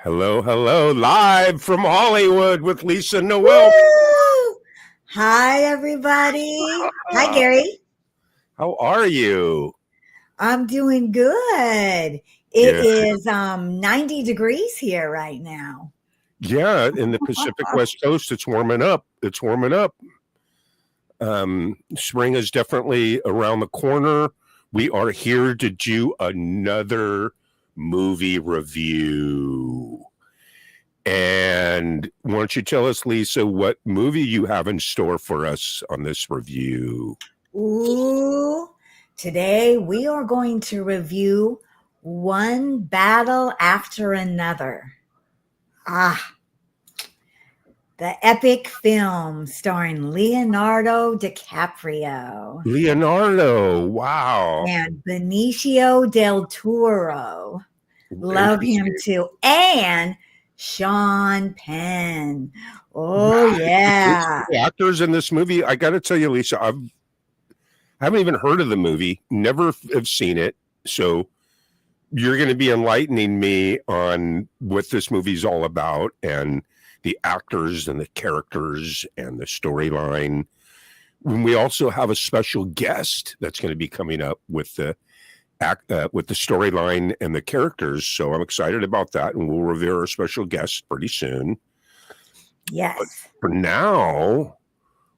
Hello, hello, live from Hollywood with Lesa and Noelle. Woo! Hi, everybody. Hi, Gary. How are you? I'm doing good. It Yeah, is 90 degrees here right now. yeah. In the Pacific West Coast, it's warming up. It's warming up. Spring is definitely around the corner. We are here to do another movie review. And why don't you tell us, Lesa, what movie you have in store for us on this review? Ooh, today we are going to review One Battle After Another. Ah, the epic film starring Leonardo DiCaprio Leonardo. Wow. and Benicio del Toro. Love him Interesting. too. And Sean Penn. Oh, Right. Those yeah. two actors in this movie, I got to tell you, Lesa, I haven't even heard of the movie, never have seen it. So you're going to be enlightening me on what this movie's all about and the actors and the characters and the storyline. We also have a special guest that's going to be coming up with the with the storyline and the characters. So I'm excited about that, and we'll reveal our special guest pretty soon. But Yes. for now,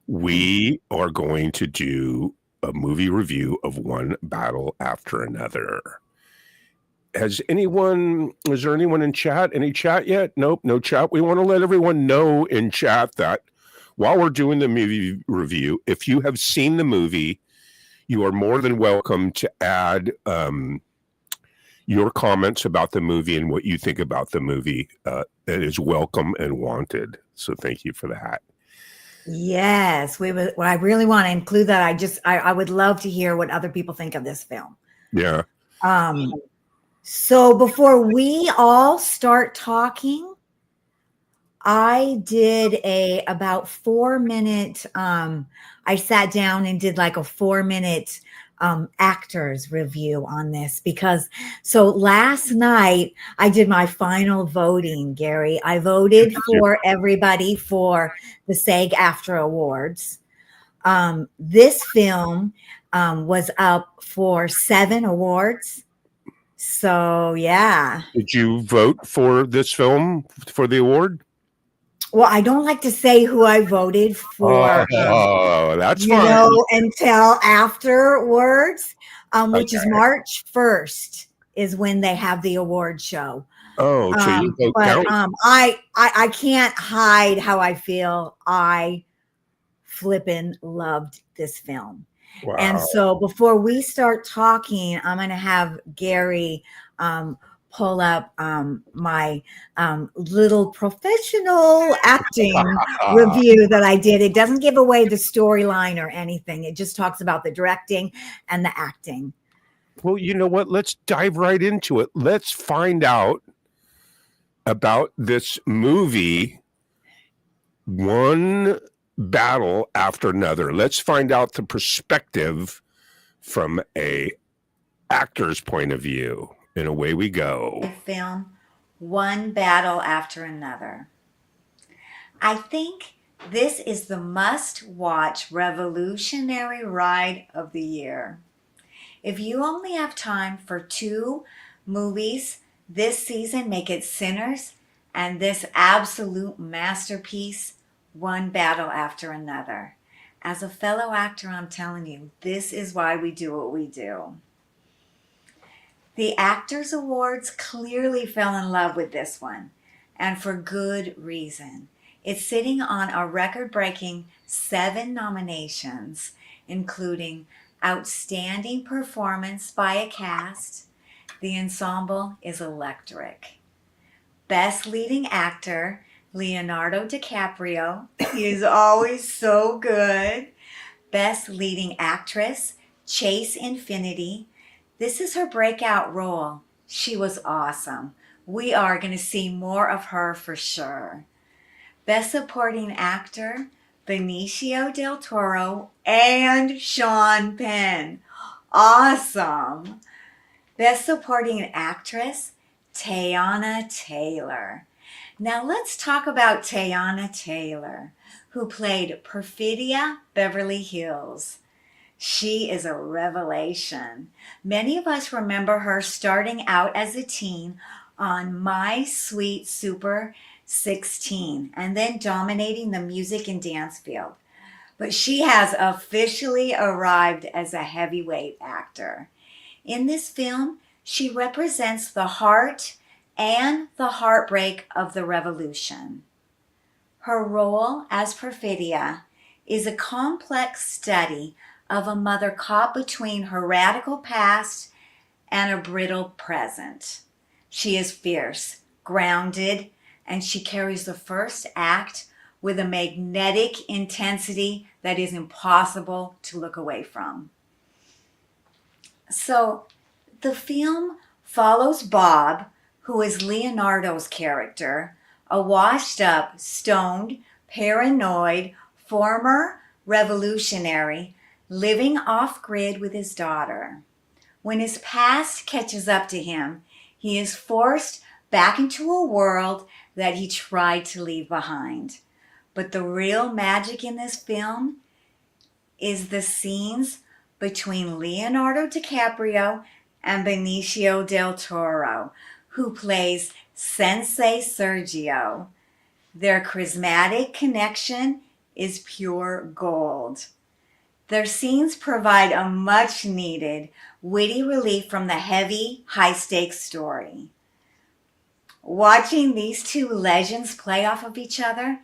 we are going to do a movie review of One Battle After Another. Is there anyone in chat? Any chat yet? Nope, no chat. We want to let everyone know in chat that while we're doing the movie review, if you have seen the movie, you are more than welcome to add your comments about the movie and what you think about the movie. It is welcome and wanted. So thank you for that. Yes. Well, I really want to include that. I would love to hear what other people think of this film. Yeah. Um, so before we all start talking, I did a about 4 minute, I sat down and did like a 4 minute actors review on this because so last night I did my final voting, Gary. I voted for everybody for the SAG-AFTRA Awards. This film was up for 7 awards. So yeah. Did you vote for this film for the award? Well, I don't like to say who I voted for. Oh, that's fine. Until afterwards, which is Okay. March 1st is when they have the award show. Oh, so your vote But counts. I can't hide how I feel. I flippin' loved this film. And Wow. so before we start talking, I'm going to have Gary pull up my little professional acting review that I did. It doesn't give away the storyline or anything. It just talks about the directing and the acting. Well, you know what? Let's dive right into it. Let's find out about this movie, one battle after another. Let's find out the perspective from a actor's point of view. And away we go. Film One Battle After Another. I think this is the must-watch revolutionary ride of the year. If you only have time for 2 movies this season, make it Sinners and this absolute masterpiece, One Battle After Another. As a fellow actor, I'm telling you, this is why we do what we do. The Actors Awards clearly fell in love with this one, and for good reason. It's sitting on a record-breaking 7 nominations, including Outstanding Performance by a Cast. The ensemble is electric. Best Leading Actor, Leonardo DiCaprio. He is always so good. Best Leading Actress, Chase Infinity. This is her breakout role. She was awesome. We are going to see more of her for sure. Best Supporting Actor, Benicio del Toro and Sean Penn. Awesome. Best Supporting Actress, Teyana Taylor. Now let's talk about Teyana Taylor, who played Perfidia Beverly Hills. She is a revelation. Many of us remember her starting out as a teen on My Sweet Super 16 and then dominating the music and dance field. But she has officially arrived as a heavyweight actor. In this film, she represents the heart and the heartbreak of the revolution. Her role as Perfidia is a complex study of a mother caught between her radical past and a brittle present. She is fierce, grounded, and she carries the first act with a magnetic intensity that is impossible to look away from. So, the film follows Bob, who is Leonardo's character, a washed up, stoned, paranoid, former revolutionary living off grid with his daughter. When his past catches up to him, he is forced back into a world that he tried to leave behind. But the real magic in this film is the scenes between Leonardo DiCaprio and Benicio del Toro, who plays Sensei Sergio. Their charismatic connection is pure gold. Their scenes provide a much needed, witty relief from the heavy, high stakes story. Watching these two legends play off of each other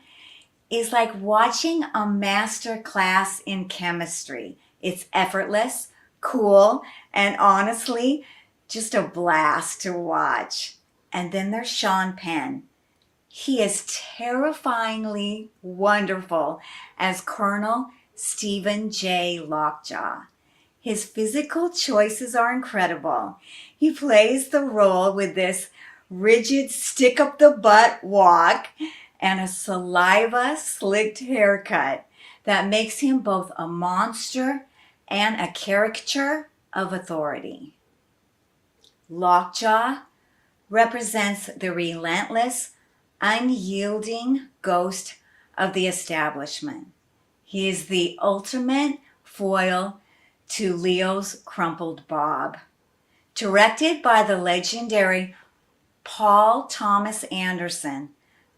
is like watching a master class in chemistry. It's effortless, cool, and honestly, just a blast to watch. And then there's Sean Penn. He is terrifyingly wonderful as Colonel Stephen J. Lockjaw. His physical choices are incredible. He plays the role with this rigid stick up the butt walk and a saliva slicked haircut that makes him both a monster and a caricature of authority. Lockjaw represents the relentless, unyielding ghost of the establishment. He is the ultimate foil to Leo's crumpled Bob. Directed by the legendary Paul Thomas Anderson,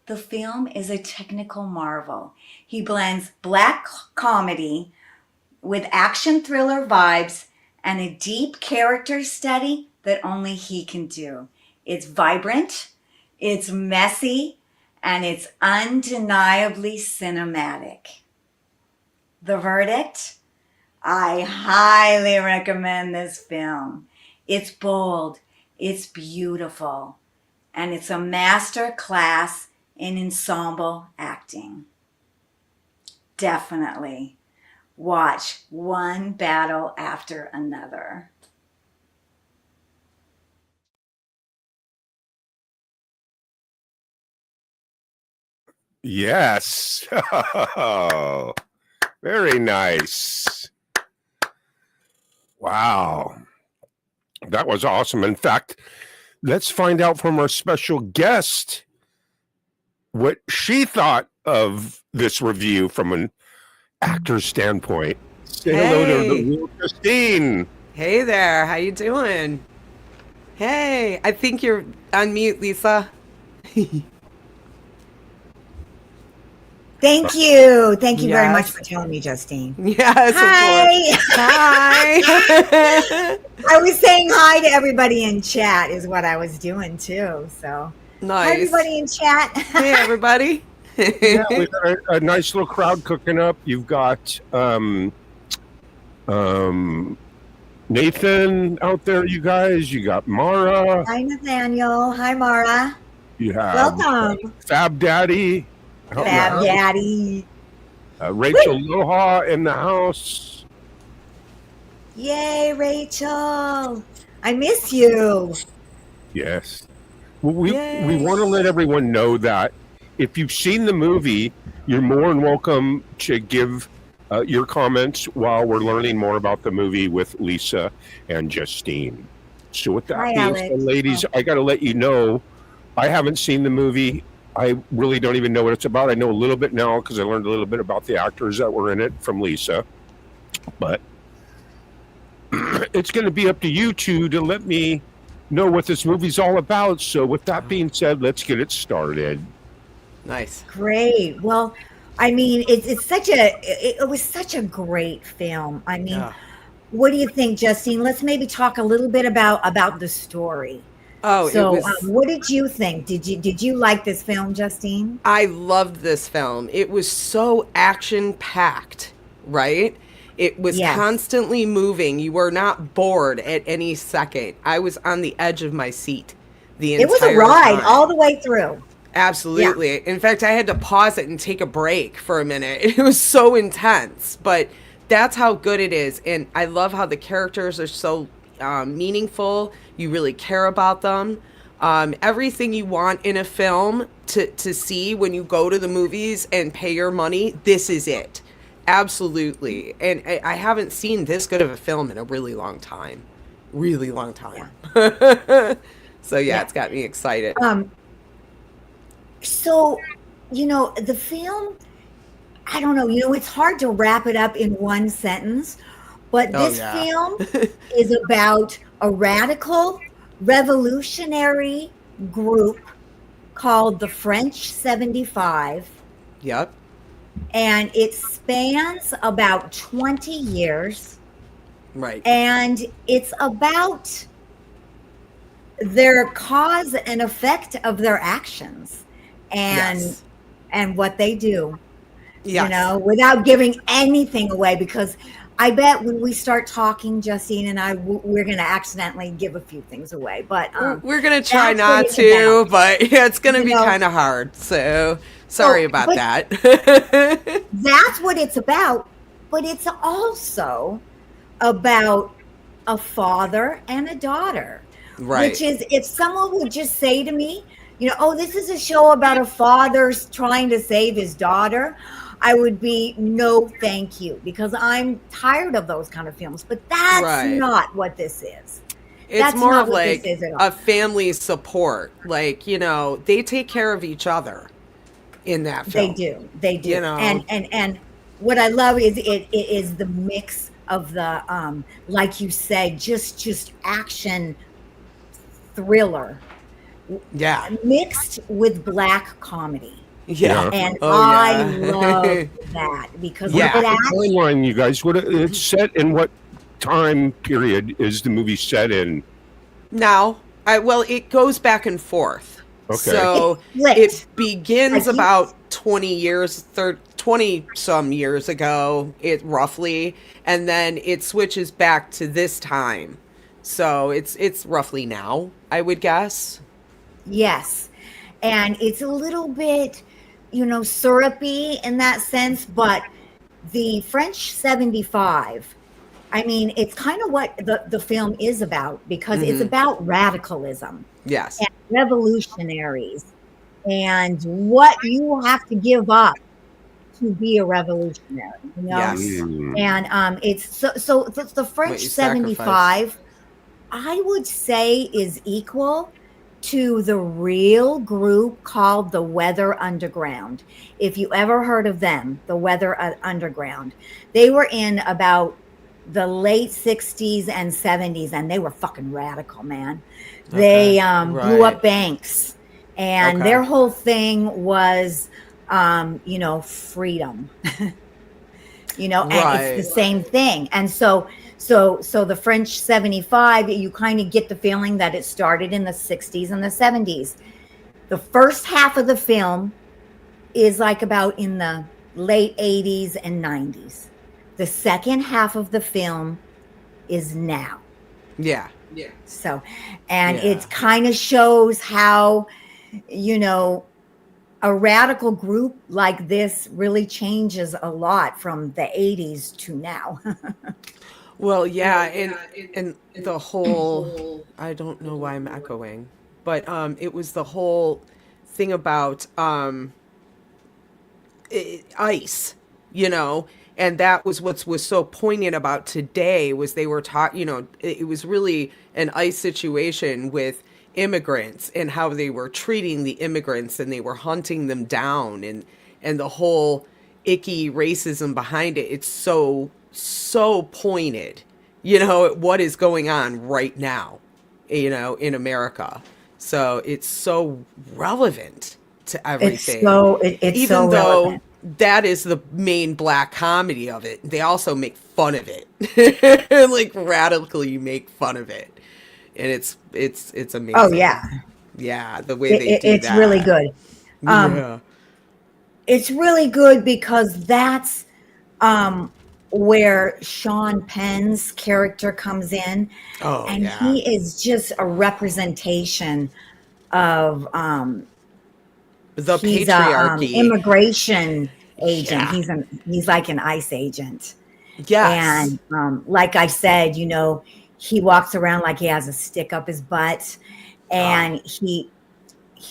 the film is a technical marvel. He blends black comedy with action thriller vibes and a deep character study that only he can do. It's vibrant, it's messy, and it's undeniably cinematic. The verdict? I highly recommend this film. It's bold, it's beautiful, and it's a master class in ensemble acting. Definitely watch one battle after another. Yes. Oh, very nice. Wow. That was awesome. In fact, let's find out from our special guest what she thought of this review from an actor's standpoint. Say hello to the Hey. real Justine. Hey there. How you doing? Hey. I think you're on mute, Lisa. Thank you. Thank you very much Yes. for telling me, Justine. Yes, of course. Hi. Hi. I was saying hi to everybody in chat is what I was doing too. So hi Nice. everybody in chat. Hey, everybody. Yeah, we've got a nice little crowd cooking up. You've got Nathan out there, you guys. You got Mara. Hi Nathaniel. Hi Mara. You have Welcome. Fab Daddy. out in the Fab house. Daddy. Rachel Loha in the house. Yay, Rachel. I miss you. Yes. Well, we Yay. want to let everyone know that if you've seen the movie, you're more than welcome to give your comments while we're learning more about the movie with Lesa and Justine. So with that Hi, being said, Alex. ladies, Oh, I got to let you know, I haven't seen the movie. I really don't even know what it's about. I know a little bit now because I learned a little bit about the actors that were in it from Lesa, but it's going to be up to you two to let me know what this movie's all about. So with that Oh, being said, let's get it started. nice. great. Well, I mean, it was such a great film. I mean, Yeah. what do you think, Justine? Let's maybe talk a little bit about the story. Oh, it So, was. what did you think? Did you like this film, Justine? I loved this film. It was so action packed, right? It was Yes. constantly moving. You were not bored at any second. I was on the edge of my seat the It was a entire ride all time. the way through. Yeah. Absolutely. In fact, I had to pause it and take a break for a minute. It was so intense, but that's how good it is. And I love how the characters are so meaningful. You really care about them. Everything you want in a film to see when you go to the movies and pay your money, this is it. Absolutely. And I haven't seen this good of a film in a really long time. Really long Yeah. time. So, yeah, Yeah. it's got me excited. Um, so, the film, I don't know, it's hard to wrap it up in one sentence, but Oh, this yeah. film is about a radical revolutionary group called the French 75, Yep. and it spans about 20 years, Right. and it's about their cause and effect of their actions and Yes. and what they do, Yes. without giving anything away, because I bet when we start talking, Justine and I, we're going to accidentally give a few things away, but We're gonna try that's what not it's about, to, but yeah, it's gonna you be know. kind of hard. So sorry So, about but that. that's what it's about. But it's also about a father and a daughter, which Right. is, if someone would just say to me, oh, this is a show about a father trying to save his daughter, I would be, no, thank you, because I'm tired of those kind of films. But that's Right. not what this is. It's That's more not of what this like is at all. a family support. Like, they take care of each other in that They film. do. They You do. And know? and and what I love is it is the mix of the, like you said, just action thriller, Yeah. mixed with black comedy. Yeah. Yeah. And Oh I yeah. love that because What it Yeah. about the actually, timeline, you guys? What it's set in? What time period is the movie set in? Now, it goes back and forth. Okay. it's So split. it begins Like you about 20 years, 20 some years ago, it roughly, and then it switches back to this time. So it's roughly now, I would guess. Yes. And it's a little bit, syrupy in that sense, but the French 75, I mean, it's kind of what the film is about, because it's Mhm. about radicalism Yes. and revolutionaries and what you have to give up to be a revolutionary. Yes. Mm. And it's so the What French you sacrifice. 75, I would say, is equal to the real group called the Weather Underground. If you ever heard of them, the Weather Underground, they were in about the late 60s and 70s, and they were fucking radical, man. Okay. They blew Right. up banks, and Okay. their whole thing was, freedom. And it's the Right. same thing. And so the French 75, you kind of get the feeling that it started in the 60s and the 70s. The first half of the film is like about in the late 80s and 90s. The second half of the film is now. Yeah. So, and Yeah. it kind of shows how, you know, a radical group like this really changes a lot from the 80s to now. Well, yeah, and the whole I don't know why I'm echoing, but it was the whole thing about ice, you know, And that was what was so poignant about today was they were taught, it was really an ICE situation with immigrants and how they were treating the immigrants and they were hunting them down and the whole icky racism behind it. It's so pointed, what is going on right now, in America. So it's so relevant to everything. It's Even so though relevant. that is the main black comedy of it, they also make fun of it. Like radically make fun of it. And it's Oh yeah, amazing. Yeah, the way they do it's really that. good. Um, Yeah. it's really good because that's where Sean Penn's character comes in, Oh and yeah. he is just a representation of The he's a patriarchy. immigration agent. Yeah. He's like an ICE agent, Yes. and like I said, he walks around like he has a stick up his butt, Oh. and he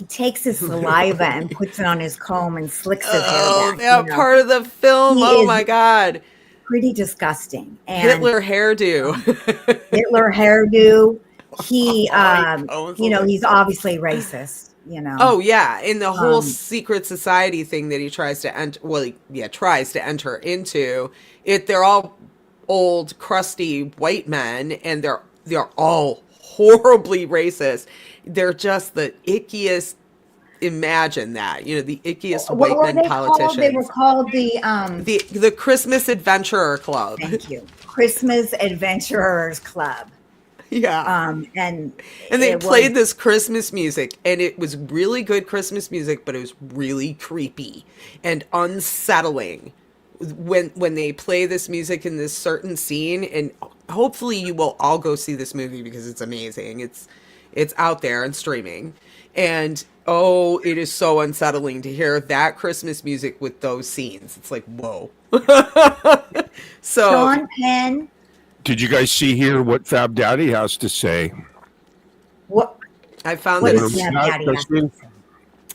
takes his saliva and puts it on his comb and slicks his hair Oh, back. that part of the film. He Oh is my God. pretty disgusting. And Hitler hairdo. um, Hitler hairdo. He, Oh, he combs it like he's this. obviously racist. Oh yeah, in the whole Um, secret society thing that he tries to enter, well, yeah, tries to enter into it. They're all old, crusty white men, and they're all horribly racist. They're just the ickiest. Imagine that, the ickiest what white were men they called? They were politicians. called The Christmas Adventurer Club. thank you, Christmas Adventurers Club. Yeah. And And they it was, played this Christmas music, and it was really good Christmas music, but it was really creepy and unsettling when they play this music in this certain scene. And hopefully, you will all go see this movie because it's amazing. It's out there and streaming, and oh, it is so unsettling to hear that Christmas music with those scenes. It's like whoa. So Sean Penn. Did you guys see here what Fab Daddy has to say? What I found what that You does it's remember Snap that, Daddy have to Justine? say?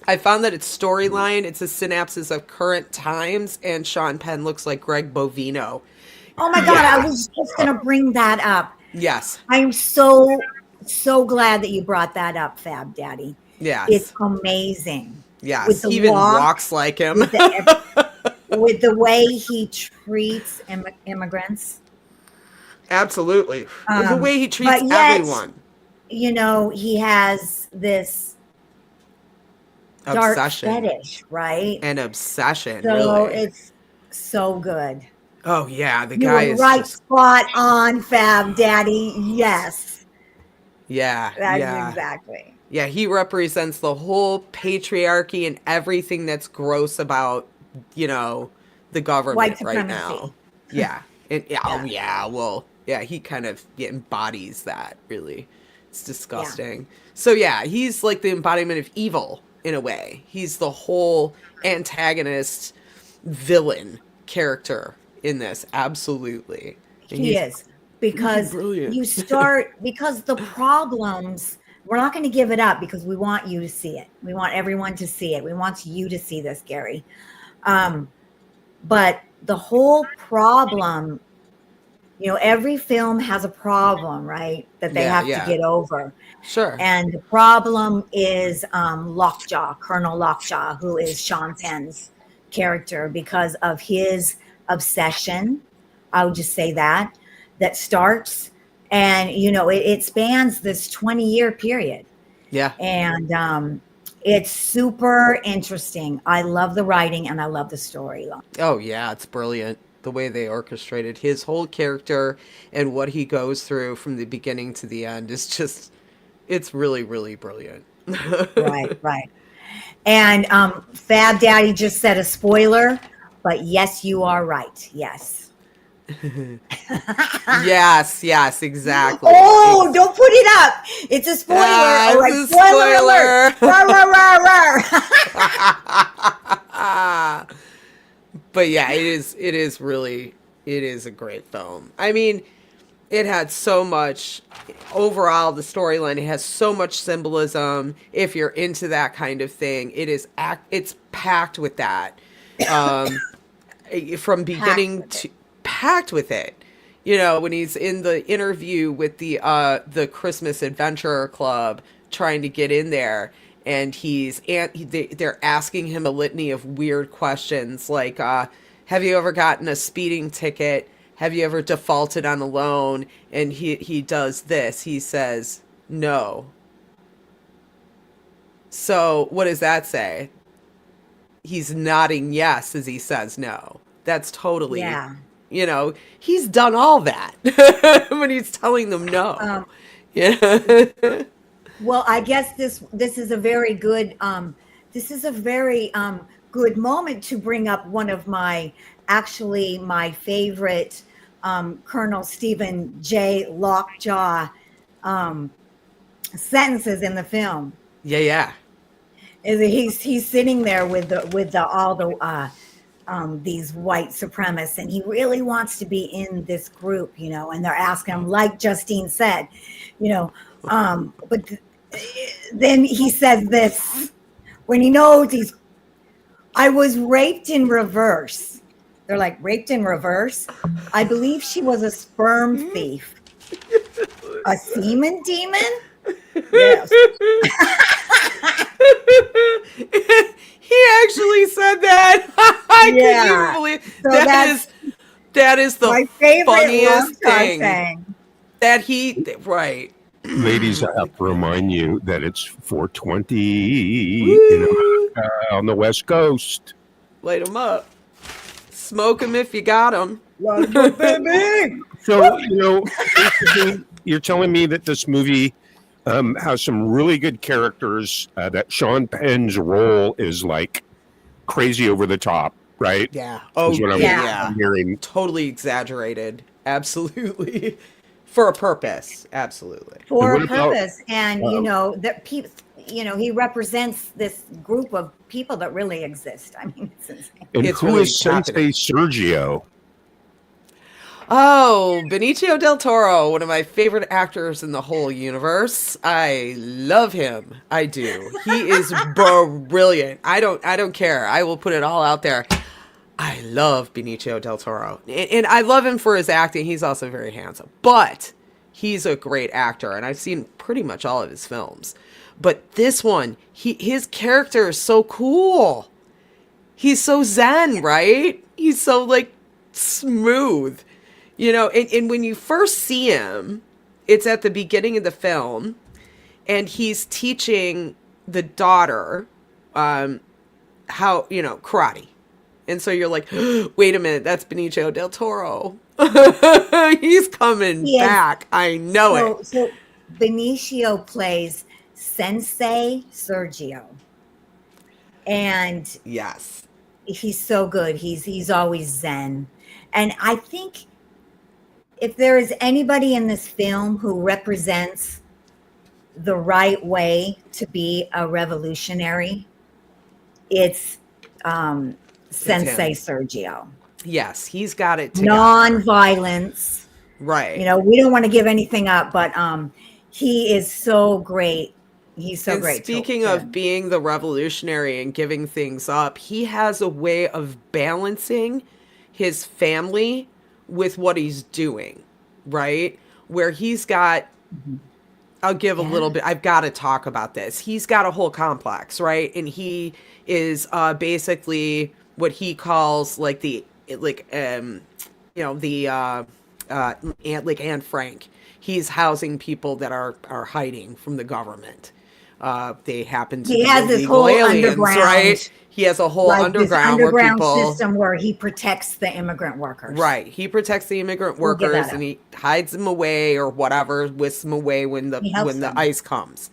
I found that its storyline, it's a synopsis of current times, and Sean Penn looks like Greg Bovino. Oh my God, I Yeah. was just gonna bring that up. Yes. I'm so glad that you brought that up, Fab Daddy. It's Yes. amazing with Yes. the He even walk, walks like him. with with the way he treats immigrants. Absolutely. The way he treats But yet, everyone. he has this dark Obsession. fetish, right? And obsession, So really. it's so good. Oh, yeah. The You guy were is right, just, spot on, Fab Daddy. Yes, yeah. that's Yeah. exactly. Yeah. He represents the whole patriarchy and everything that's gross about, the White government right now. supremacy. Yeah. And, yeah. Oh, Yeah, yeah. Well, yeah. He kind of embodies that, really. It's yeah. disgusting. So, yeah. He's like the embodiment of evil in a way. He's the whole antagonist villain character in this. Absolutely. And He is, because brilliant. because the problems, we're not going to give it up because we want you to see it. We want everyone to see it. We want you to see this, Gary. But the whole problem, every film has a problem, right? That they Yeah. have to Yeah. get over. Sure. And the problem is Lockjaw, Colonel Lockjaw, who is Sean Penn's character, because of his obsession. I would just say that starts, and it spans this 20-year period, Yeah. and it's super interesting. I love the writing and I love the storyline. Oh, yeah, it's brilliant. The way they orchestrated his whole character and what he goes through from the beginning to the end is just, it's really, really brilliant. Right. And Fab Daddy just said a spoiler, but yes, you are right. Yes. Yes, exactly. Oh, don't put it up. It's a spoiler. Ah, All right, it's a spoiler alert. spoiler. Rah, rah, rah, rah. But yeah, it is a great film. I mean, it had so much overall, the storyline, it has so much symbolism. If you're into that kind of thing, it's packed with that. Um from Packed beginning with it. to packed with it. You know, when he's in the interview with the Christmas Adventure Club trying to get in there, and they're asking him a litany of weird questions like, have you ever gotten a speeding ticket? Have you ever defaulted on a loan? And he does this. He says no. So what does that say? He's nodding yes as he says no. That's totally, Yeah. he's done all that when he's telling them no. Um, Yeah. well, I guess this is a very good good moment to bring up one of my favorite Colonel Stephen J. Lockjaw um, sentences in the film. Yeah, yeah. Is that he's sitting there with the all the these white supremacists, and he really wants to be in this group, and they're asking him, like Justine said, you know, but then he says this when he knows I was raped in reverse. They're like, raped in reverse? I believe she was a sperm thief. A semen demon? Yes. He actually said that. I couldn't even Yeah. believe So that is the my favorite funniest Lockjaw thing saying. that he right. Ladies, I have to remind you that it's 420 in Woo! America on the West Coast. Light him up. Smoke him if you got him. Baby. So, basically, you're telling me that this movie has some really good characters, that Sean Penn's role is like crazy over the top, right? Yeah. Oh, Is what Yeah. I'm hearing. totally exaggerated. Absolutely. For a purpose. Absolutely. And For what a about, purpose. And, that people, he represents this group of people that really exist. I mean, it's insane. and It's who really is Sensei happening. Sergio? Oh, Benicio del Toro, one of my favorite actors in the whole universe. I love him. I do. He is brilliant. I don't care. I will put it all out there. I love Benicio del Toro. And I love him for his acting. He's also very handsome. But he's a great actor, and I've seen pretty much all of his films. But this one, his character is so cool. He's so zen, right? He's so like smooth. And when you first see him, it's at the beginning of the film, and he's teaching the daughter how, karate. And so you're like, wait a minute, that's Benicio del Toro. He's coming He is. back. I know it. So Benicio plays Sensei Sergio. And Yes. he's so good. He's always zen. And I think if there is anybody in this film who represents the right way to be a revolutionary, it's Sensei him. Sergio. Yes, he's got it together. Non-violence. Right. We don't want to give anything up, but he is so great. He's so And great. speaking of being the revolutionary and giving things up, he has a way of balancing his family with what he's doing, right? Where he's got, I'll give a little bit, I've got to talk about this. He's got a whole complex, right? And he is basically what he calls like Anne Frank. He's housing people that are hiding from the government. They happen to He be has this illegal whole aliens, underground, right? He has a whole like this underground where underground people system where he protects the immigrant workers. right. He protects the immigrant We'll give workers that and up. he hides them away or whatever, whisks them away when He helps the them. ice comes.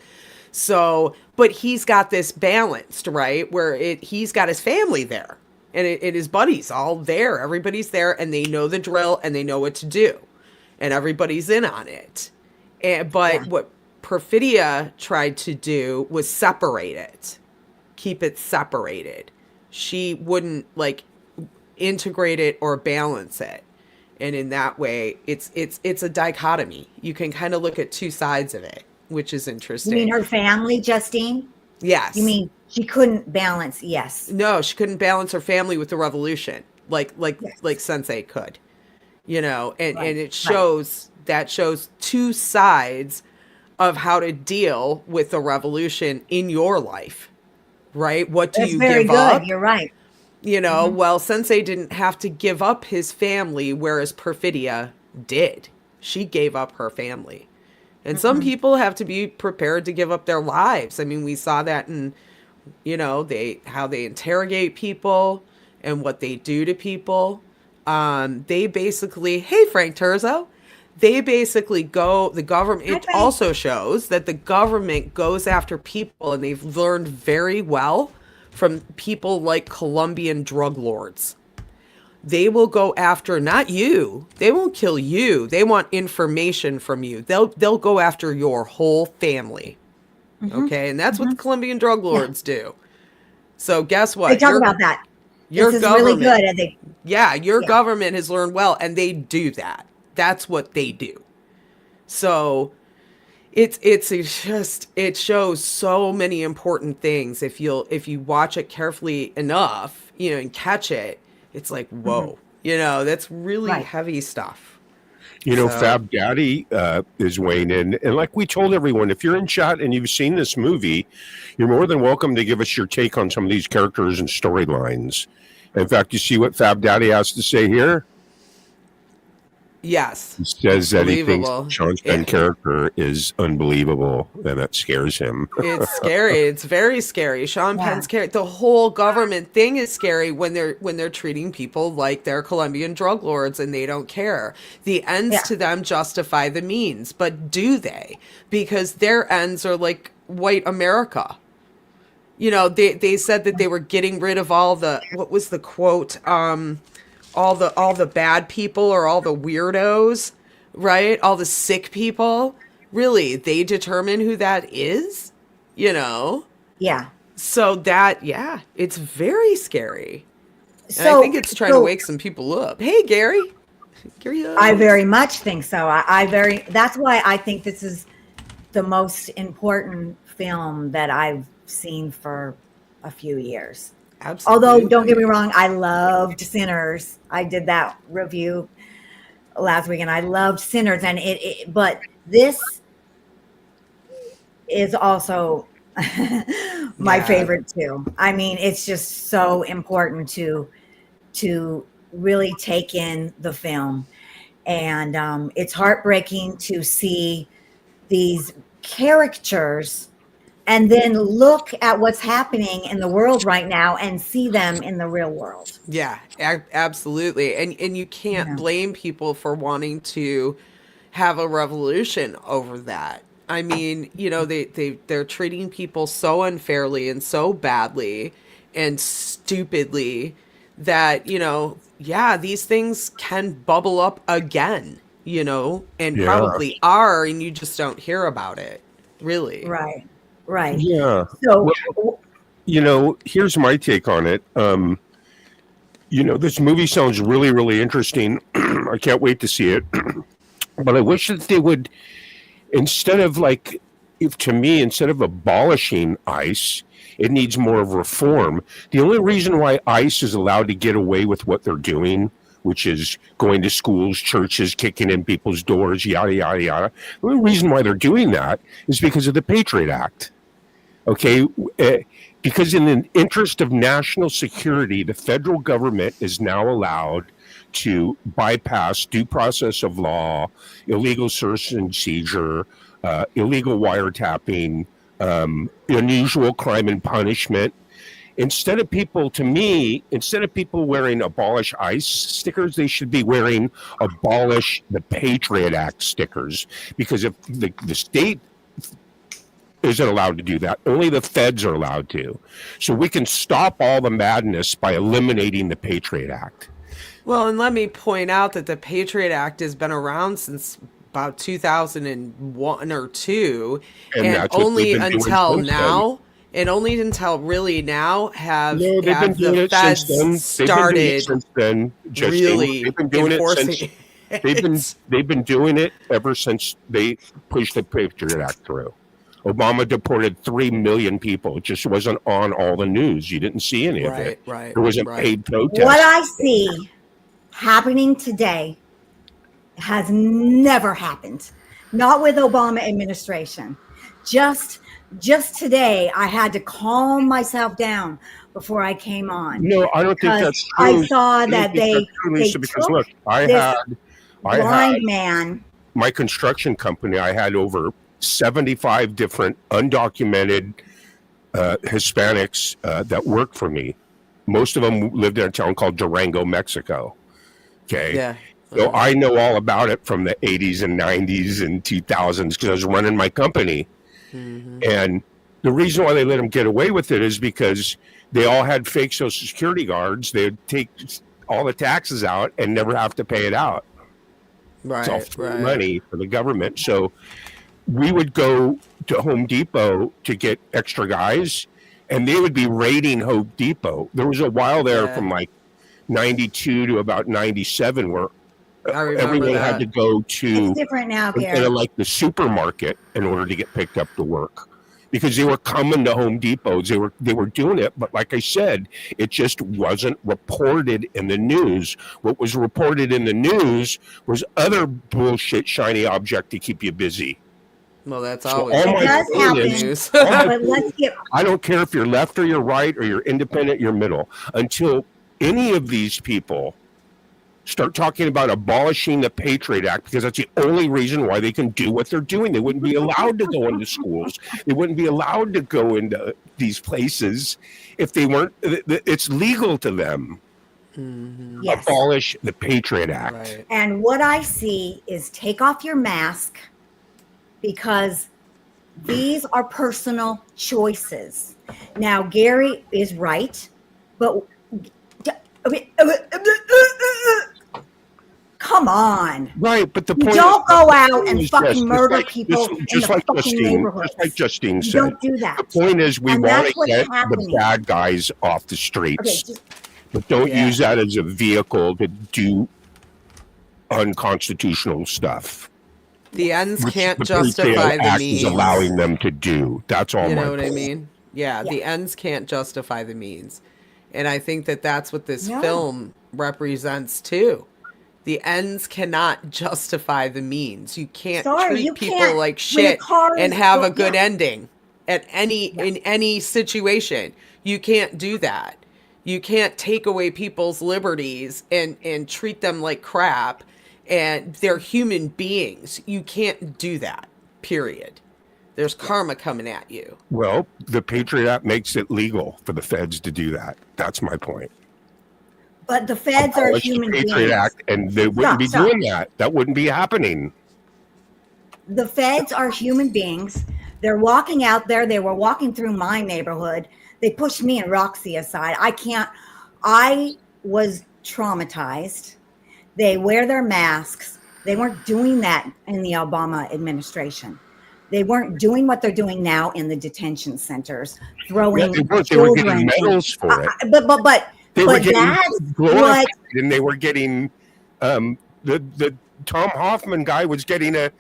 So, but he's got this balanced, right? Where he's got his family there and his buddies all there. Everybody's there and they know the drill and they know what to do. And everybody's in on it. But what Perfidia tried to do was separate it. Keep it separated. She wouldn't like integrate it or balance it. And in that way, it's a dichotomy. You can kind of look at two sides of it, which is interesting. You mean her family, Justine? Yes. You mean she couldn't balance? Yes. No, she couldn't balance her family with the revolution. like Sensei could, and Right. it Right. shows two sides of how to deal with the revolution in your life, right? What do That's you very give good. up? You're right. Hmm. Well, Sensei didn't have to give up his family, whereas Perfidia did. She gave up her family. And some Hmm. people have to be prepared to give up their lives. I mean, we saw that in, how they interrogate people and what they do to people. They basically, hey, Frank Turzo, they basically the government, Hi, it Frank. also shows that the government goes after people, and they've learned very well from people like Colombian drug lords. They will go after not you. They won't kill you. They want information from you. They'll go after your whole family. Hmm. Okay? And that's what Hmm. the Colombian drug Yeah. lords do. So guess They what? talk about that. Your This is really government, good. And they, yeah, your yeah. government has learned well, and they do that. That's what they do. So it shows so many important things if you watch it carefully enough, and catch it. It's like, Hmm. whoa, that's really Right. heavy stuff. So Fab Daddy is weighing in. And like we told everyone, if you're in chat and you've seen this movie, you're more than welcome to give us your take on some of these characters and storylines. In fact, you see what Fab Daddy has to say here? yes, He it's says that he thinks believable. Sean Penn character is unbelievable, and that scares him. It's scary. It's very scary. Sean Yeah. Penn's character, the whole government thing is scary when they're treating people like they're Colombian drug lords and they don't care. The ends Yeah. to them justify the means, but do they? Because their ends are like white America. They said that they were getting rid of all the, what was the quote? All the bad people, or all the weirdos, right? All the sick people. Really, they determine who that is, you know? Yeah. So that, yeah, it's very scary. And I So, think it's trying to so wake some people up. Hey, Gary. Gary, I very much think so. That's why I think this is the most important film that I've seen for a few years. Although, don't get me absolutely. wrong, I loved Sinners. I did that review last week, and I loved Sinners, and but this is also my Yeah. favorite too. I mean, it's just so important to really take in the film, and it's heartbreaking to see these caricatures and then look at what's happening in the world right now and see them in the real world. Yeah, absolutely. And you You can't know, blame people for wanting to have a revolution over that. I mean, they're treating people so unfairly and so badly and stupidly that, yeah, these things can bubble up again, and Yeah. probably are, and you just don't hear about it, really. right, right. Yeah. So, Well, here's my take on it. This movie sounds really, really interesting. I can't wait to see it. But I wish that they would, instead of like, if to me, instead of abolishing ICE, it needs more of reform. The only reason why ICE is allowed to get away with what they're doing, which is going to schools, churches, kicking in people's doors, yada, yada, yada. The only reason why they're doing that is because of the Patriot Act. Okay, because in the interest of national security, the federal government is now allowed to bypass due process of law, illegal search and seizure, illegal wiretapping, unusual crime and punishment. Instead of people wearing abolish ICE stickers, they should be wearing abolish the Patriot Act stickers. Because if the state isn't allowed to do that. Only the feds are allowed to. So we can stop all the madness by eliminating the Patriot Act. Well, and let me point out that the Patriot Act has been around since about 2001 or 2, And and that's what they've only been doing until since then. now, and only until really now No, they've been have the doing it since feds then. They've been doing it started since then, Justine. They've really been doing it since enforcing it. they've been doing it ever since they pushed the Patriot Act through. Obama deported 3 million people. It just wasn't on all the news. You didn't see any of it. Right. There wasn't paid protest. What I see happening today has never happened. Not with Obama administration. Just today, I had to calm myself down before I came on. No, I don't think because that's true. I saw don't that think they that's true, Lesa, because took look, I this had blind man. my construction company. I had over 75 different undocumented Hispanics that worked for me. Most of them lived in a town called Durango, Mexico. Okay. Yeah. So I know all about it from the 80s and 90s and 2000s because I was running my company. And the reason why they let them get away with it is because they all had fake Social Security cards. They'd take all the taxes out and never have to pay it out. It's all free money for the government. So we would go to Home Depot to get extra guys, and they would be raiding Home Depot. There was a while there from like 92 to about 97 where everyone had to go to It's different now, Gary. like the supermarket in order to get picked up to work because they were coming to Home Depots. They were doing it, but like I said, it just wasn't reported in the news. What was reported in the news was other bullshit shiny object to keep you busy. Well, that's So always all my does point happen. is, But let's get I don't care if you're left or you're right or you're independent, you're middle. Until any of these people start talking about abolishing the Patriot Act, because that's the only reason why they can do what they're doing. They wouldn't be allowed to go into schools. They wouldn't be allowed to go into these places if they weren't. It's legal to them. yes. Abolish the Patriot Act. Right. And what I see is take off your mask because these are personal choices. Now, Gary is right, but come on. Right, but the You point don't is, go out and is fucking this, murder like- people this- in just the like fucking Justine, neighborhoods. just like Justine You said. don't do that. The point is, we And want that's to what's get happening. the bad guys off the Okay, streets, just, but don't Yeah. use that as a vehicle to do unconstitutional stuff. The ends Which can't the justify Patriot the Act means. is allowing them to do. That's all. You my know what I point. mean? Yeah, the ends can't justify the means. And I think that that's what this No. film represents too. The ends cannot justify the means. You can't Sorry, treat you people can't. like When a shit car and is have go- a good yeah. ending at in any situation. You can't do that. You can't take away people's liberties and treat them like crap, and they're human beings. You can't do that. Period. There's karma coming at you. Well, the Patriot Act makes it legal for the feds to do that. That's my point. but the feds are Abolish the human Patriot beings. Act, and they wouldn't be Stop. doing that. That wouldn't be happening. The feds are human beings. They're walking out there. They were walking through my neighborhood. They pushed me and Roxy aside. I was traumatized. They wear their masks. They weren't doing that in the Obama administration. They weren't doing what they're doing now in the detention centers, throwing They weren't. They were getting children. medals for it. But They were getting that's glorified, what and they were getting the Tom Hoffman guy was getting a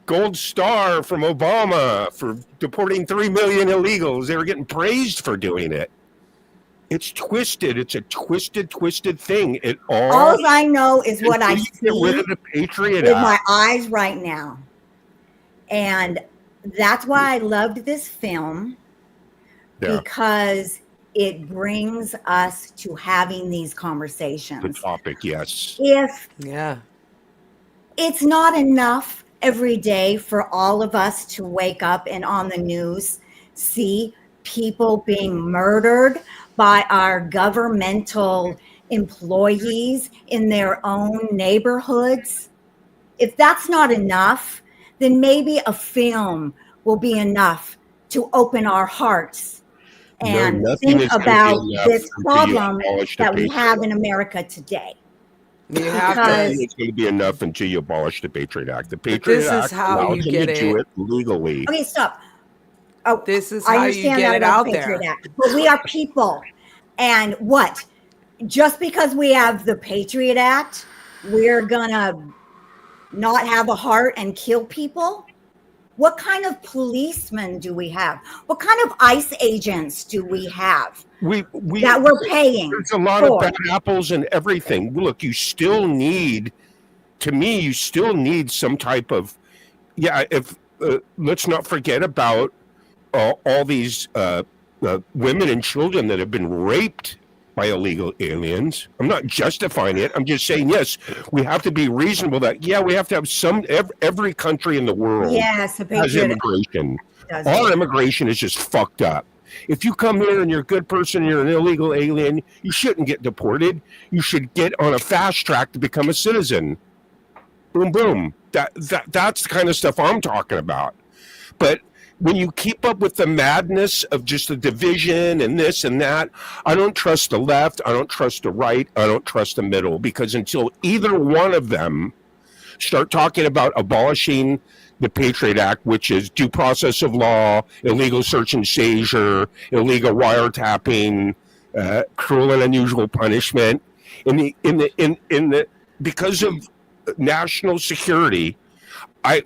gold star from Obama for deporting 3 million illegals. They were getting praised for doing it. It's twisted. It's a twisted thing. It all I know is what I until you get rid see of the Patriot with Act. my eyes right now. And that's why I loved this film, Yeah, because it brings us to having these the conversations. topic. Yes. If Yeah. it's not enough every day for all of us to wake up and on the news see people being murdered by our governmental employees in their own neighborhoods, if that's not enough, then maybe a film will be enough to open our hearts No, and nothing think is gonna be about enough this until you problem abolish the that we Patriot have Act. in America today. You have Because- to. It's going to be enough until you abolish the Patriot Act. The But Patriot this is Act how allows you them get to do it. it legally. Okay, stop. Oh, This is I how you understand get that it about out the Patriot there. Act, but we are people. And what? Just because we have the Patriot Act, we're gonna not have a heart and kill people? What kind of policemen do we have? What kind of ICE agents do we have we that we're paying there's a lot for? of bad apples and everything. Look, you still need, to me, you still need some type of, if let's not forget about all these women and children that have been raped by illegal aliens. I'm not justifying it. I'm just saying, yes, we have to be reasonable that, we have to have every country in the world Yes, a has patriot immigration. does Our it. immigration is just fucked up. If you come here and you're a good person, you're an illegal alien, you shouldn't get deported. You should get on a fast track to become a citizen. Boom, boom. That's the kind of stuff I'm talking about. But when you keep up with the madness of just the division and this and that, I don't trust the left, I don't trust the right, I don't trust the middle, because until either one of them start talking about abolishing the Patriot Act, which is due process of law, illegal search and seizure, illegal wiretapping, cruel and unusual punishment, because of national security,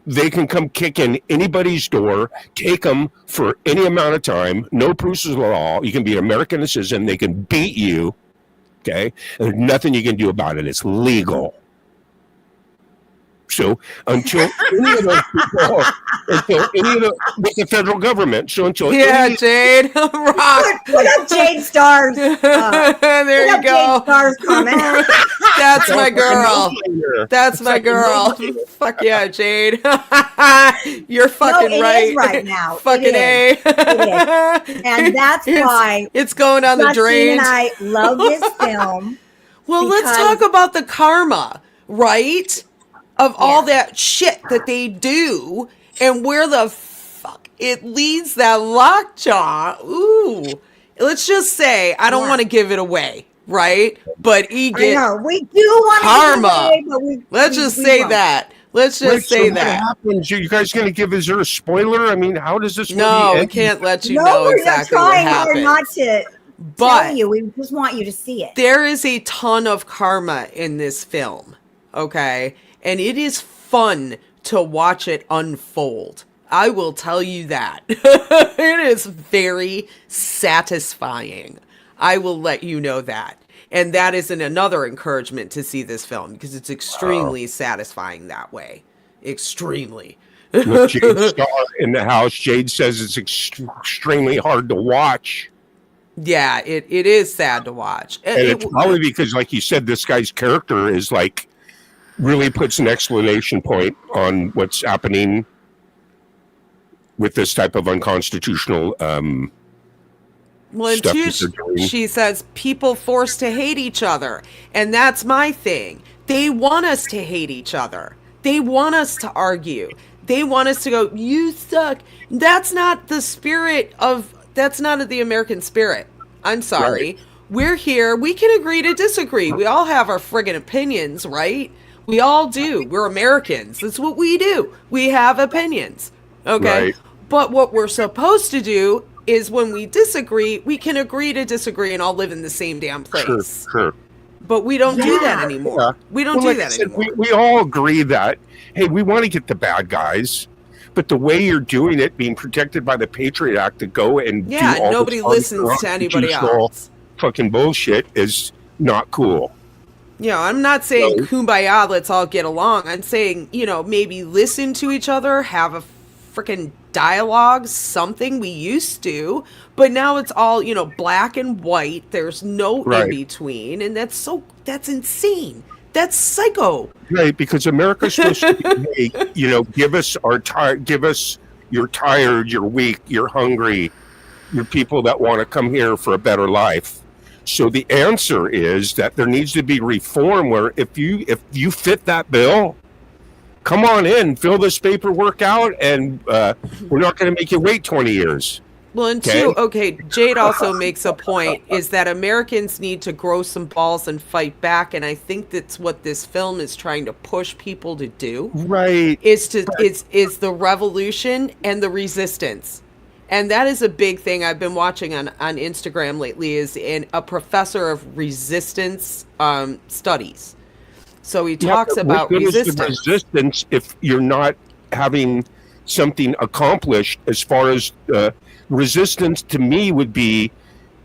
they can come kick in anybody's door, take them for any amount of time, no proofs of law. You can be an American citizen. They can beat you, okay? And there's nothing you can do about it. It's legal. So until any of those people, with the federal government, Jade, rock. Put up Jade Star's. There Put you up go. Jade Star's comment. That's my girl. That's my girl. Fuck yeah, Jade. You're fucking it right. is right now. Fucking It is. And that's why it's going on the Justine drain. and I love this film. Well, let's because- talk about the karma, right? Of all that shit that they do and where the fuck it leads that lockjaw. Ooh. Let's just say, I don't want to give it away, right? But I know, we do want karma. to give it away, but Let's just say won't. that. Let's just say what that. happens? You guys going to give? Is there a spoiler? I mean, how does this? No, movie we end? can't let you No, know we're exactly not what trying hard happened. not to But tell you. We just want you to see it. there is a ton of karma in this film, okay? And it is fun to watch it unfold. I will tell you that. It is very satisfying. I will let you know that. And that is another encouragement to see this film, because it's extremely satisfying that way. Extremely. With Jade Star in the house, Jade says it's extremely hard to watch. Yeah, it is sad to watch. And it's probably because, like you said, this guy's character is like, really puts an exclamation point on what's happening with this type of unconstitutional well, stuff and that two, they're doing. she says people forced to hate each other. And that's my thing. They want us to hate each other. They want us to argue. They want us to go, you suck. That's not the spirit of, that's not the American spirit. I'm sorry. Right. We're here. We can agree to disagree. We all have our friggin' opinions, right? We all do. We're Americans. That's what we do. We have opinions. Okay? Right. But what we're supposed to do is when we disagree, we can agree to disagree and all live in the same damn place. Sure. But we don't do that Yeah. anymore. Yeah. We don't Well, do like I that said, anymore. we all agree that, hey, we want to get the bad guys, but the way you're doing it, being protected by the Patriot Act to go and Yeah, do all nobody this listens to anybody unconstitutional else. fucking bullshit is not cool. I'm not saying No. kumbaya, let's all get along. I'm saying, maybe listen to each other, have a freaking dialogue, something we used to, but now it's all, black and white. There's no Right. in between. And that's insane. That's psycho. Right, because America's supposed to be, hey, give us you're tired, you're weak, you're hungry, you're people that want to come here for a better life. So the answer is that there needs to be reform where if you fit that bill, come on in, fill this paperwork out, and we're not going to make you wait 20 years. Well, and Okay. Jade also makes a point is that Americans need to grow some balls and fight back, and I think that's what this film is trying to push people to do. Right. Is the revolution and the resistance. And that is a big thing I've been watching on Instagram lately is a professor of resistance studies. So he talks about what good is the resistance. resistance if you're not having something accomplished as far as resistance to me would be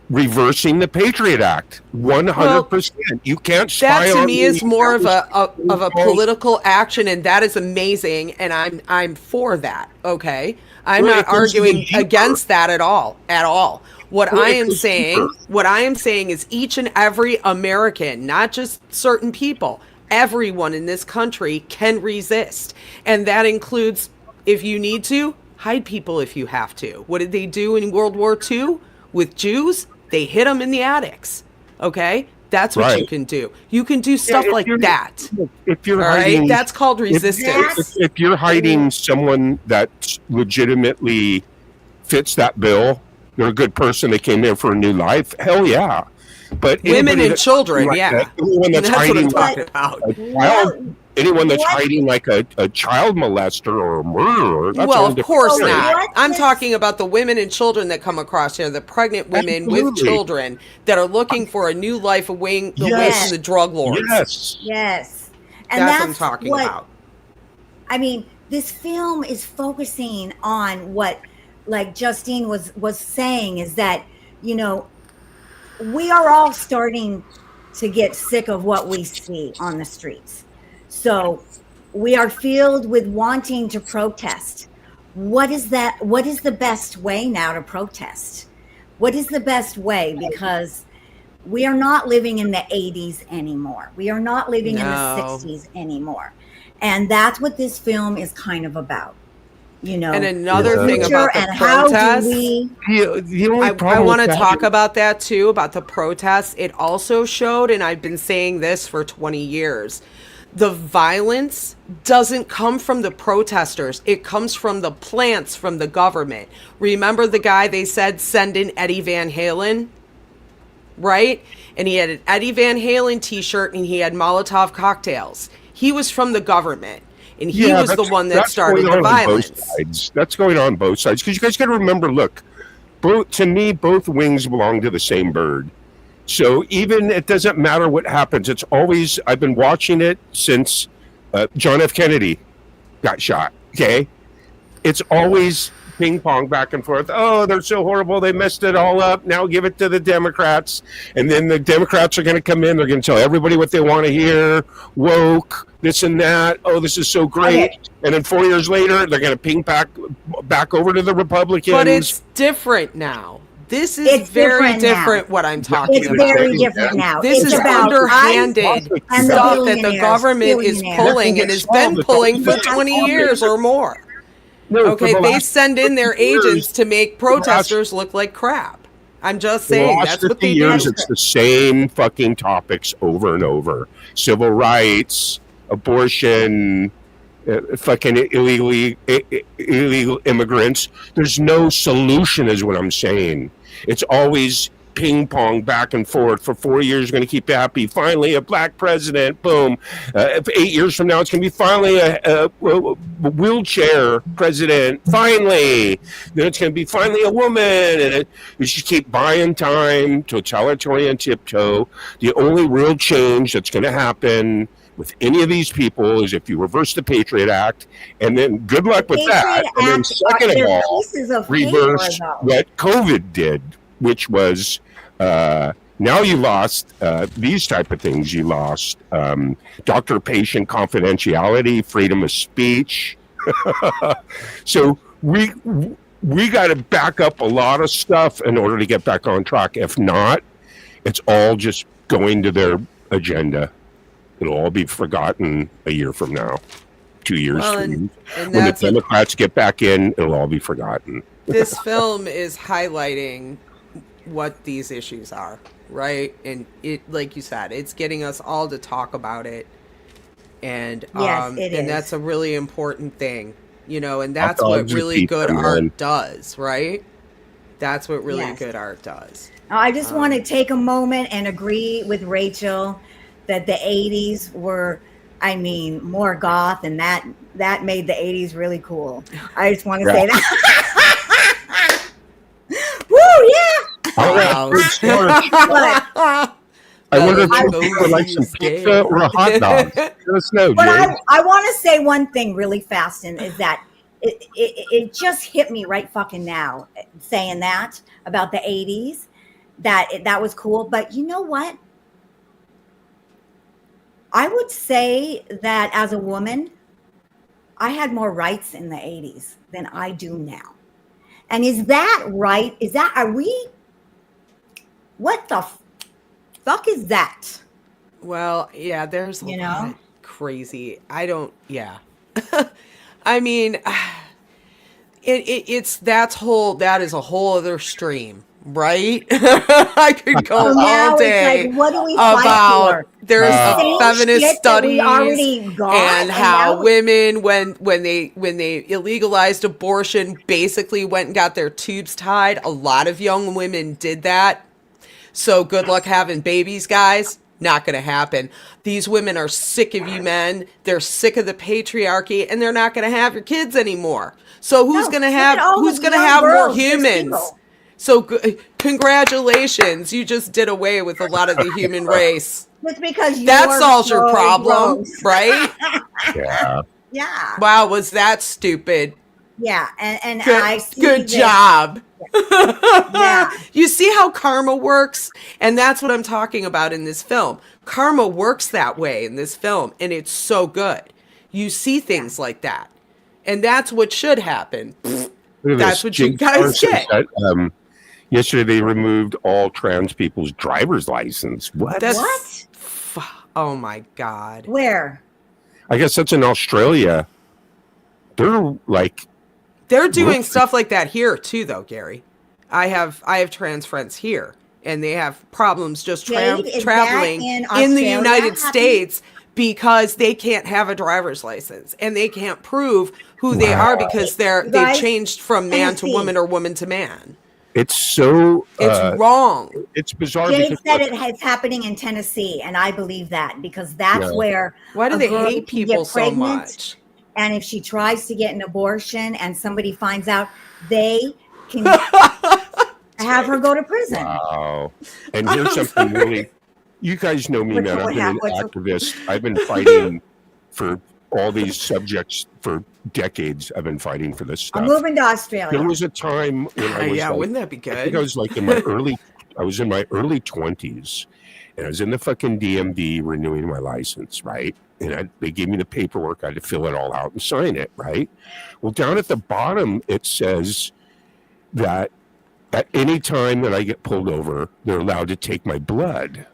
reversing the Patriot Act 100%. You can't spy that to on me is more of a political action, and that is amazing, and I'm for that. Okay, I'm Well, not it goes even arguing deeper. against that at all. What Well, I it am goes saying, deeper. what I am saying is each and every American, not just certain people, everyone in this country can resist, and that includes, if you need to, hide people if you have to. What did they do in World War II with Jews? They hid them in the attics. Okay? That's what you Right. can do. You can do stuff if like you're- that. If you're All right? hiding, That's called resistance. if you're hiding someone that legitimately fits that bill, they're a good person, they came in for a new life, hell yeah. But Women anybody and that's children, like yeah. anyone that's That's what I'm hiding talking like about. a child, anyone that's hiding like a child molester or a murderer, that's Well, all of different course story. not. I'm talking about the women and children that come across here, the pregnant women with Absolutely. children that are looking for a new life away Yes. from the drug lords. Yes. Yes. And That's what I'm talking about. I mean, this film is focusing on what, like Justine was saying, is that, you know, we are all starting to get sick of what we see on the streets. So we are filled with wanting to protest. What is that? What is the best way now to protest? What is the best way? Because we are not living in the 80s anymore. We are not living in the 60s anymore. And that's what this film is kind of about. You know, And another thing future about the and how do protests, we The only I problem want to with that talk is- about that too, about the protests. It also showed, and I've been saying this for 20 years, the violence doesn't come from the protesters. It comes from the plants, from the government. Remember the guy they said send in Eddie Van Halen? Right? And he had an Eddie Van Halen t-shirt and he had Molotov cocktails. He was from the government. And he was the one that that's started going the on violence. both sides. That's going on both sides. Because you guys got to remember, look, to me, both wings belong to the same bird. So even it doesn't matter what happens. It's always, I've been watching it since John F. Kennedy got shot. Okay. It's always ping pong back and forth. Oh, they're so horrible. They messed it all up. Now give it to the Democrats. And then the Democrats are going to come in. They're going to tell everybody what they want to hear. Woke, this and that. Oh, this is so great. Okay. And then 4 years later, they're going to ping back over to the Republicans. But it's different now. This is It's very different now. different what I'm talking It's about. very different now. This It's is about underhanded ICE and the stuff that the billionaires, government is billionaires. pulling and has been pulling for 20 years or more. No, for Okay, the they last send in their 50 years, agents to make protesters look like crap. I'm just For the saying, last that's what 50 they years, do. it's the same fucking topics over and over. Civil rights, abortion, fucking illegal immigrants. There's no solution is what I'm saying. It's always ping pong back and forth. For 4 years, going to keep you happy. Finally, a black president. Boom. 8 years from now, it's going to be finally a wheelchair president. Finally. Then it's going to be finally a woman. And you just keep buying time, totalitarian tiptoe. The only real change that's going to happen with any of these people is if you reverse the Patriot Act, and then good luck with that. And then second of all, pieces of reverse paper, though. what COVID did, which was now you lost these type of things. You lost doctor-patient confidentiality, freedom of speech. So we got to back up a lot of stuff in order to get back on track. If not, it's all just going to their agenda. It'll all be forgotten a year from now, 2 years Well, from and when the that's what Democrats get back in, it'll all be forgotten. this film is highlighting what these issues are, right? And it, like you said, it's getting us all to talk about it. And Yes, it and is. that's a really important thing, you know, and that's Hot what dogs and really pizza, good man. art does, right? That's what really Yes. good art does. Now, I just want to take a moment and agree with Rachel that the 80s were, I mean, more goth, and that made the 80s really cool. I just want to say that. Woo, yeah! Wow. But, I wonder if I you would like some pizza or a hot dog. Let us know, but Jay. I want to say one thing really fast, and is that it just hit me right fucking now saying that about the 80s, that was cool. But you know what? I would say that as a woman, I had more rights in the 80s than I do now. And is that right? Are we, what the fuck is that? Well, yeah, there's a You lot know? of crazy. I don't, yeah. I mean, that is a whole other stream, right? I could So go all now it's like, day what do we fight about for? there's The a same feminist shit that we studies already got, and and how now women when they illegalized abortion basically went and got their tubes tied. A lot of young women did that. So good luck having babies, guys. Not going to happen. These women are sick of you men. They're sick of the patriarchy, and they're not going to have your kids anymore. So no, look at all who's the going to young have more girls, they're humans? single. So congratulations, you just did away with a lot of the human race. Just because That you're solves your so problem, gross. right? Yeah. Yeah. Wow, was that stupid? Yeah. And Good, I see good that. job. Yeah. You see how karma works? And that's what I'm talking about in this film. Karma works that way in this film, and it's so good. You see things like that. And that's what should happen. Look at That's this. what you Jake Starr guys says get. that, yesterday they removed all trans people's driver's license. What? That's oh my God. Where? I guess that's in Australia. They're like, They're doing stuff like that here too, though, Gary. I have trans friends here, and they have problems just Jade, is that traveling in in the Australia United happening? States because they can't have a driver's license and they can't prove who they Wow. are because they've guys, changed from man to Tennessee. woman or woman to man. it's so It's wrong. it's bizarre Jade because said it's happening in Tennessee, and I believe that because that's Yeah. where Why do a they girl hate can get people so pregnant, much? and if she tries to get an abortion and somebody finds out, they can have her go to prison. wow. And here's something really, you guys know me, man. I've been an What's- activist. I've been fighting for all these subjects for decades. I've been fighting for this I'm stuff. moving to Australia. There was a time when I was Yeah, like, wouldn't that be I think I good? was like in my early 20s, and I was in the fucking DMV renewing my license, right? And they gave me the paperwork. I had to fill it all out and sign it, right? Well, down at the bottom, it says that at any time that I get pulled over, they're allowed to take my blood.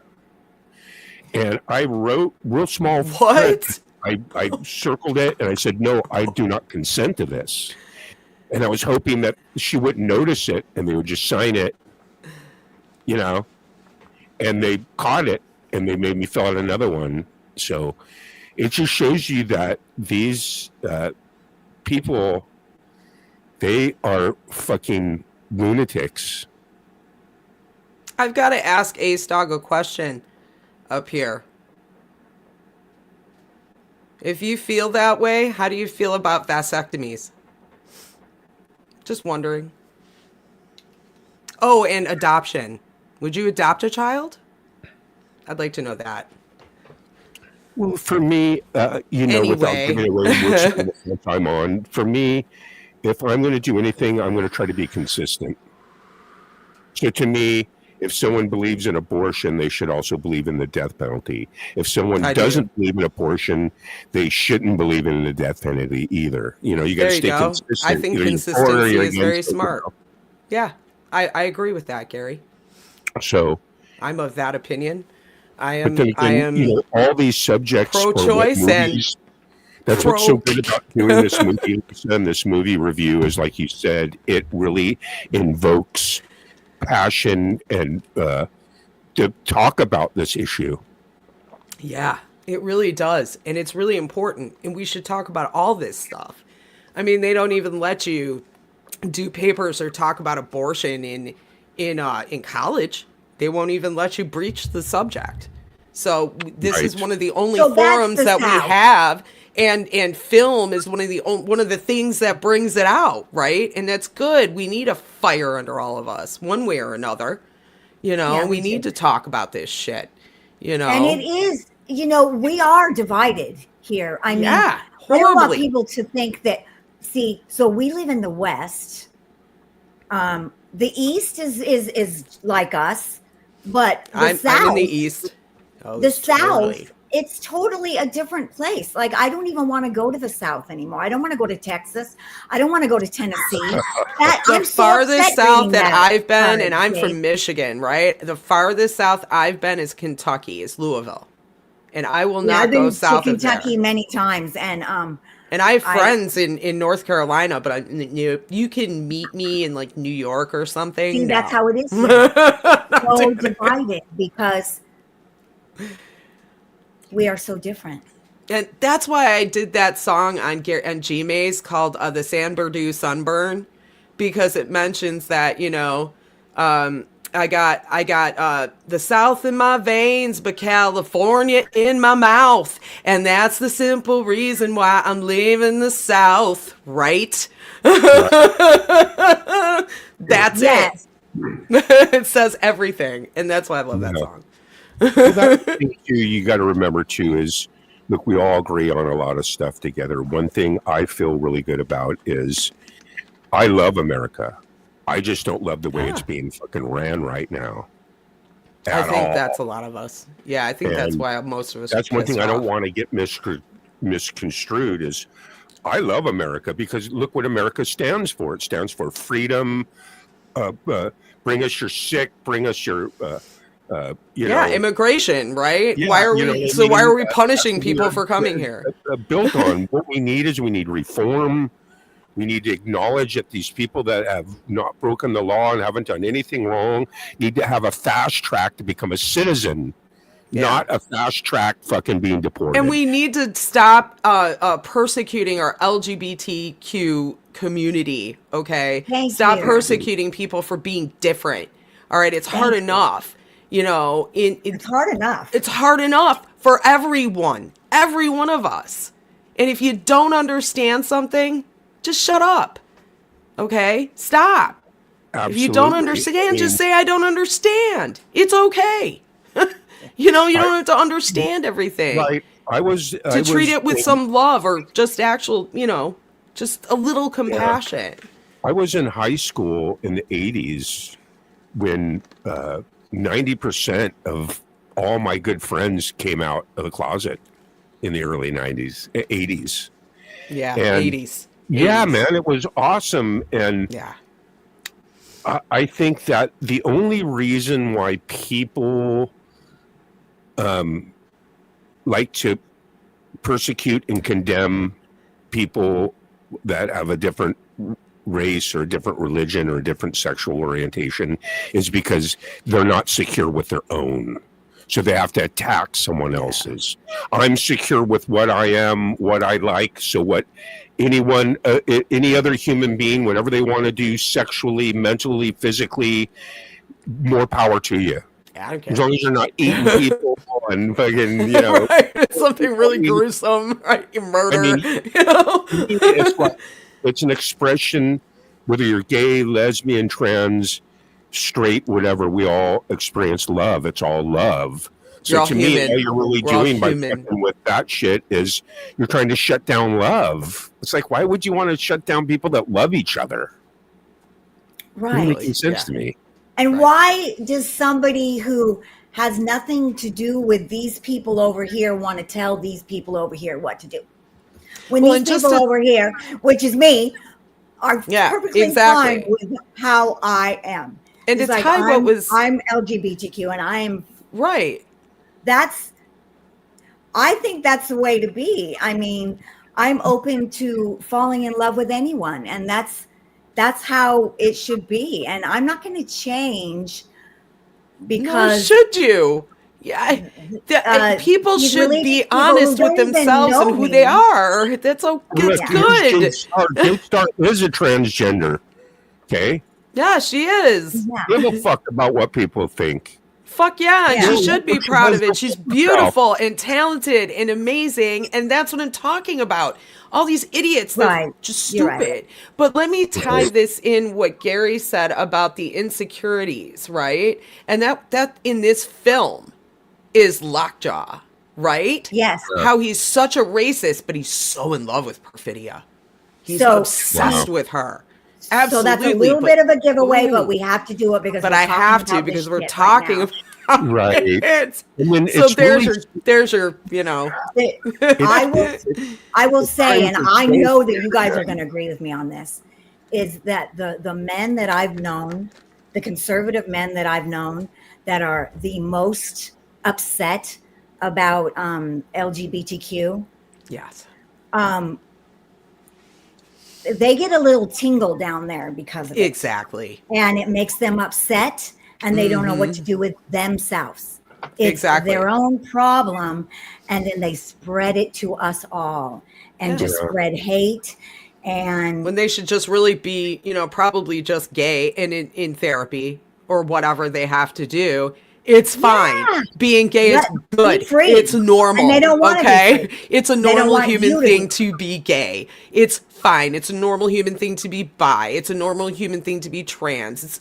And I wrote real small What? I circled it and I said, no, I do not consent to this. And I was hoping that she wouldn't notice it and they would just sign it, you know, and they caught it and they made me fill out another one. So it just shows you that these people, they are fucking lunatics. I've got to ask Ace Dog a question up here. If you feel that way, how do you feel about vasectomies? Just wondering. Oh, and adoption. Would you adopt a child? I'd like to know that. Well, for me, you know, without Anyway. giving away which I'm on, for me, if I'm going to do anything, I'm going to try to be consistent. So to me, if someone believes in abortion, they should also believe in the death penalty. If someone I do. doesn't believe in abortion, they shouldn't believe in the death penalty either. You know, you got to There you stay go. consistent. I think Either you're for it or consistency you're is very against it, you smart. know? Yeah, I agree with that, Gary. So, I'm of that opinion. I but then am again, you know, all these subjects are what pro-choice and movies. That's what's so good about doing this movie, Lesa, and this movie review is, like you said, it really invokes passion and to talk about this issue. Yeah, it really does. And it's really important. And we should talk about all this stuff. I mean, they don't even let you do papers or talk about abortion in college. They won't even let you breach the subject. So this is Right. one of the only So that's forums the that we South. have, and film is one of the things that brings it out, right? And that's good. We need a fire under all of us, one way or another. You know, Yeah, we we need do. to talk about this shit. You know, And it is, you know, we are divided here. I mean, Yeah, I don't want horribly. people to think that See, so we live in the West. The East is like us, but I'm in the East. Oh, the it's South, totally. it's totally a different place. Like I don't even want to go to the South anymore. I don't want to go to Texas. I don't want to go to Tennessee. That The I'm so farthest upset south reading that that. I've been, and I'm Jake. from Michigan, right? The farthest south I've been is Kentucky, is Louisville. And I will Yeah, I've not go been to south of Kentucky there. many times, and And I have I friends in North Carolina, but you can meet me in like New York or something. see that's No. how it is here. Not So doing it. divided because we are so different. And that's why I did that song on GMA's called "The San Berdue Sunburn," because it mentions that I got the South in my veins, but California in my mouth, and that's the simple reason why I'm leaving the South. Right? Right. That's it. Yes, It says everything, and that's why I love that Yeah. song. Well, that's the thing too. You got to remember too is, look, we all agree on a lot of stuff together. One thing I feel really good about is I love America. I just don't love the way it's Yeah. being fucking ran right now I at think all. that's a lot of us. Yeah, I think that's And why most of us are that's one thing pissed I don't off. want to get misconstrued is I love America because look what America stands for. It stands for freedom. Uh, uh, Bring us your sick. Bring us your, Yeah, immigration, right? yeah, Why are you know we what I so why mean? are we That's punishing what we people are for coming here? built on. What we need is we need reform. We need to acknowledge that these people that have not broken the law and haven't done anything wrong need to have a fast track to become a citizen, Yeah. not a fast track fucking being And deported. we need to stop persecuting our LGBTQ community, okay? thank Stop you. persecuting people for being different. All right, it's hard Thank you. enough. It's hard enough. It's hard enough for everyone, every one of us. And if you don't understand something, just shut up. Okay? Stop. If you don't Absolutely. I understand, just mean, say, I don't understand. It's okay. You don't I, have to understand everything. right. I To treat was, it with some love or just actual, just a little yeah, compassion. I was in high school in the 80s when 90% of all my good friends came out of the closet in the early 80s. Yeah, And 80s. yeah, 80s. man, it was awesome. And Yeah. I think that the only reason why people like to persecute and condemn people that have a different race or a different religion or a different sexual orientation is because they're not secure with their own. So they have to attack someone else's. I'm secure with what I am, what I like. So what anyone, any other human being, whatever they want to do sexually, mentally, physically, more power to you. Yeah, I don't As care. long as you're not eating people and fucking, Right? Something really I mean, gruesome, right? You I murder, mean, to me, it's like, it's an expression, whether you're gay, lesbian, trans, straight, whatever, we all experience love. It's all love. You're So all to me, all human. you're really We're all doing by human. fucking with that shit is you're trying to shut down love. It's like, why would you want to shut down people that love each other? Doesn't Right. make any sense Yeah. to me. And Right. why does somebody who has nothing to do with these people over here want to tell these people over here what to do? When Well, these and just people to, over here, which is me, are yeah, perfectly fine exactly. with how I am. And to It's like tie what was I'm LGBTQ and right. that's I think that's the way to be. I mean, I'm open to falling in love with anyone, and that's how it should be. And I'm not going to change Nor because should you. Yeah, people these should religious be people who honest with don't even themselves and know who they me. are. That's Look, it's Yeah. good. Joe Star is a transgender. Okay. Yeah, she is. Yeah. Give a fuck about what people think. Fuck yeah, and Yeah. she should be proud of it. She's beautiful and talented and amazing, and that's what I'm talking about. All these idiots that are Right. just You're stupid. right. But let me tie this in what Gary said about the insecurities, right? And that in this film is Lockjaw, right? Yes. How he's such a racist, but he's so in love with Perfidia. He's So obsessed with her. So that's a Absolutely, little but- bit of a giveaway, Ooh. but we have to do it because But we're I talking have to about because this we're shit talking right about Right. it. And then So it's really, there's your, you know. now. I will say, and time to I say- know that you guys are going to agree with me on this, is that the men that I've known, the conservative men that I've known that are the most upset about LGBTQ, Yes. they get a little tingle down there because of it. Exactly. And it makes them upset and they don't know what to do with themselves. It's Exactly. their own problem, and then they spread it to us all and just spread hate. And When they should just really be, you know, probably just gay and in therapy or whatever they have to do. It's fine. Yeah. Being gay is Be good. free. It's normal. And they don't wanna be okay? free. It's a They don't normal want human you to be thing to be gay. It's fine. It's a normal human thing to be bi. It's a normal human thing to be trans.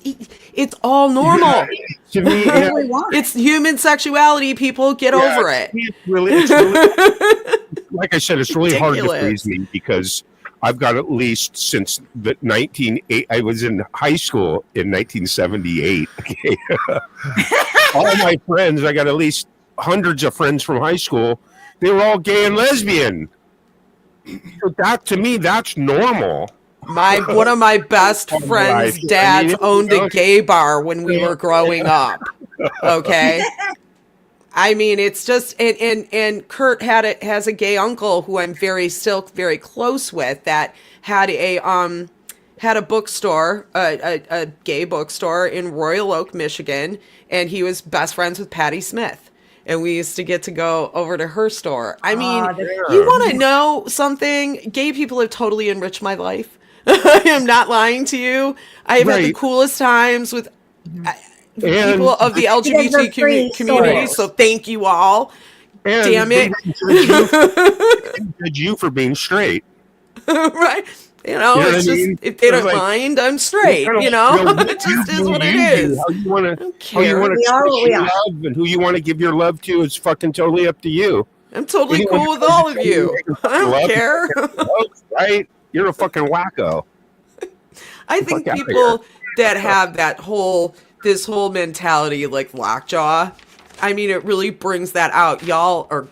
It's all normal. to me, What do we want? It's human sexuality, people. Get over it. it's really like I said, it's really hard to Ridiculous. freeze me because I've got at least since the 1980, I was in high school in 1978. Okay? All my friends, I got at least hundreds of friends from high school. They were all gay and lesbian. So that to me, that's normal. One of my best Life. friends' I mean, dads it- owned a gay bar when we were growing up. Okay. I mean, it's just and Kurt has a gay uncle who I'm still very close with that had a bookstore, a gay bookstore in Royal Oak, Michigan, and he was best friends with Patti Smith. And we used to get to go over to her store. I mean, you want to know something? Gay people have totally enriched my life. I am not lying to you. I have had the Right. coolest times with And- people of the Because they're LGBT free community. souls. So thank you all. And Damn it. they judge you for being straight. Right? You know, You know what it's I just, mean? if they It's don't like- mind, I'm straight. Kind of, You know, what it just you is do, what it you do. is. How you want I to don't how you care. want to We are what we are. love and who you want to give your love to is fucking totally up to you. I'm totally Anyone cool who with tells all of you you. you I don't love, care. right? You're a fucking wacko. I think Fuck outta people that have this whole mentality like lockjaw, I mean, it really brings that out. Y'all are,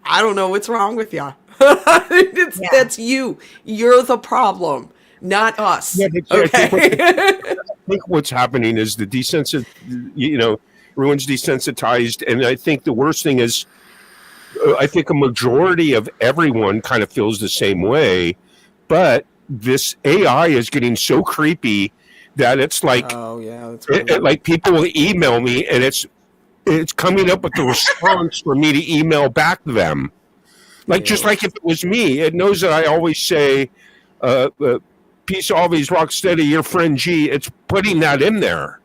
I don't know what's wrong with y'all. That's you. You're the problem, not us. Yeah, but I Okay. think what's happening is everyone's desensitized, and I think the worst thing is, I think a majority of everyone kind of feels the same way, but this AI is getting so creepy that it's like, Oh yeah, that's like people will email me, and it's coming up with the response for me to email back to them. Like, just like if it was me, it knows that I always say, peace always, rock steady, your friend G. It's putting that in there.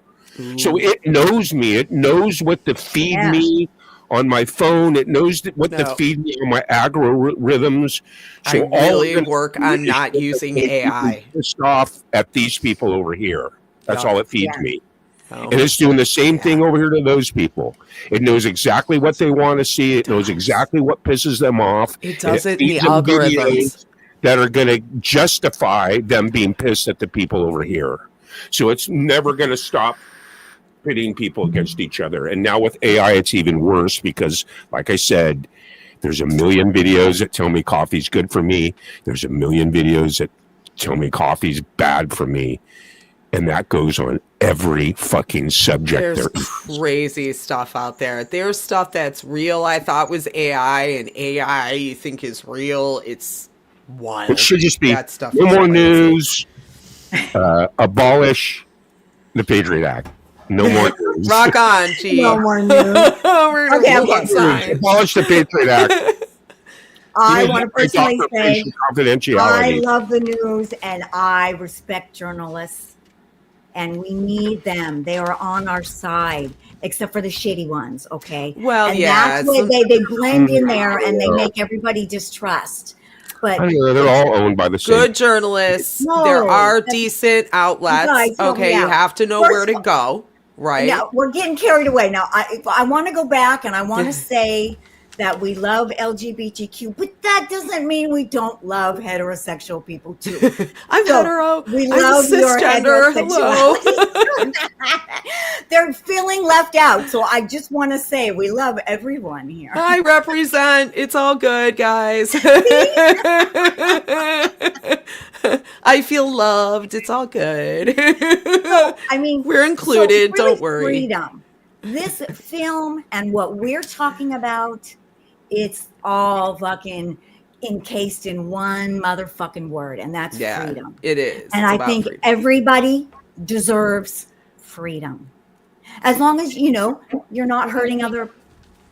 So it knows me. It knows what to feed me on my phone. It knows what to feed me on my algorithms. So I really all work on not using AI. Pissed off at these people over here. That's all it feeds me. Oh. And it's doing the same thing over here to those people. It knows exactly what they want to see. It knows exactly what pisses them off. It does and it in the feeds them algorithms. videos that are going to justify them being pissed at the people over here. So it's never going to stop pitting people against each other. And now with AI, it's even worse because, like I said, there's a million videos that tell me coffee's good for me. There's a million videos that tell me coffee's bad for me. And that goes on every fucking subject. There's there. crazy stuff out there. There's stuff that's real I thought was AI, and AI you think is real. It's wild. It should just be that stuff no is more crazy. news. Abolish the Patriot Act. No more news. Rock on, G. No more news. We're gonna Okay, hold okay. on sign. Abolish the Patriot Act. I Even want to by personally say documentation, I confidentiality. love the news and I respect journalists, and we need them. They are on our side, except for the shitty ones, okay? Well, and yeah, that's where they blend in there and they make everybody distrust. But I don't know, they're all owned by the same. Good journalists. No, there are that's- decent outlets. You guys, help me Okay, you out. have to know First where of to all- go, right? now we're getting carried away. Now I want to go back and I want to say that we love LGBTQ, but that doesn't mean we don't love heterosexual people too. I'm So hetero. we I'm love your cisgender. Hello. heterosexuality. They're feeling left out. So I just want to say we love everyone here. I represent. It's all good, guys. I feel loved. It's all good. So, I mean, we're included. so really Don't worry. Freedom. This film and what we're talking about, it's all fucking encased in one motherfucking word, and that's freedom. It is. And It's I think freedom. everybody deserves freedom. As long as, you're not hurting other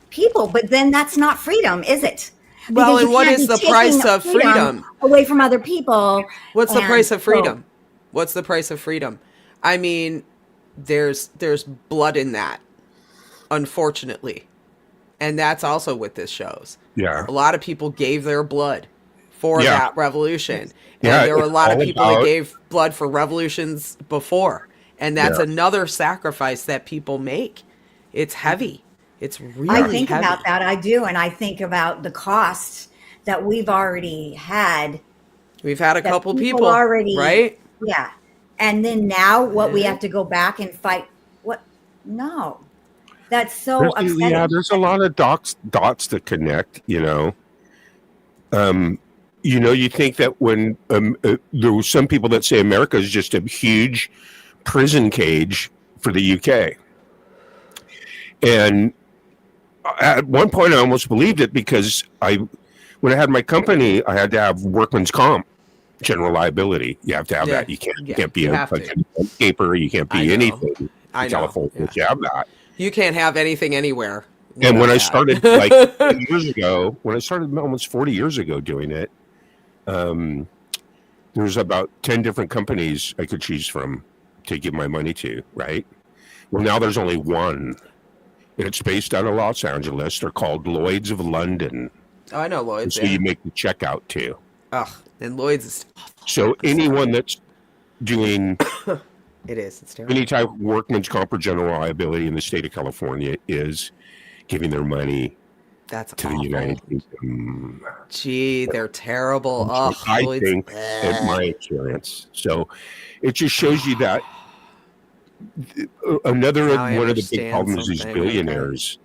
people. But then that's not freedom, is it? Well, Because and you what can't is be the price taking of freedom? away from other people. What's the And price of so- freedom? What's the price of freedom? I mean, there's blood in that, unfortunately. And that's also what this shows. Yeah. A lot of people gave their blood for Yeah. that revolution. Yeah, And there were a it's lot of all people that about- gave blood for revolutions before. And that's Yeah. another sacrifice that people make. It's heavy. It's really I think heavy. about that. I do. And I think about the costs that we've already had. We've had a that couple people already, right? Yeah. And then now what we Yeah. have to go back and fight. What? No. That's so upsetting. There's a lot of dots that connect, you think that when there were some people that say America is just a huge prison cage for the UK. And at one point I almost believed it because when I had my company, I had to have workman's comp, general liability. You have to have that. You can't be you a have to. escaper. You can't I be know. anything in I know, California. yeah. You have that. You can't have anything anywhere. And when without I that. started like 10 years ago, when I started almost 40 years ago doing it, there's about 10 different companies I could choose from to give my money to, right? Well, now there's only one. And it's based out of Los Angeles. They're called Lloyd's of London. Oh, I know Lloyd's. So you make the checkout to. Ugh, and Lloyd's is So anyone that's doing it is. It's terrible. any type of workman's comp or general liability in the state of California is giving their money That's to awful. the United Kingdom. Gee, they're terrible. I Oh, Lloyd's. think, in my experience. So it just shows you that another Now I one of the big understand problems is something. billionaires.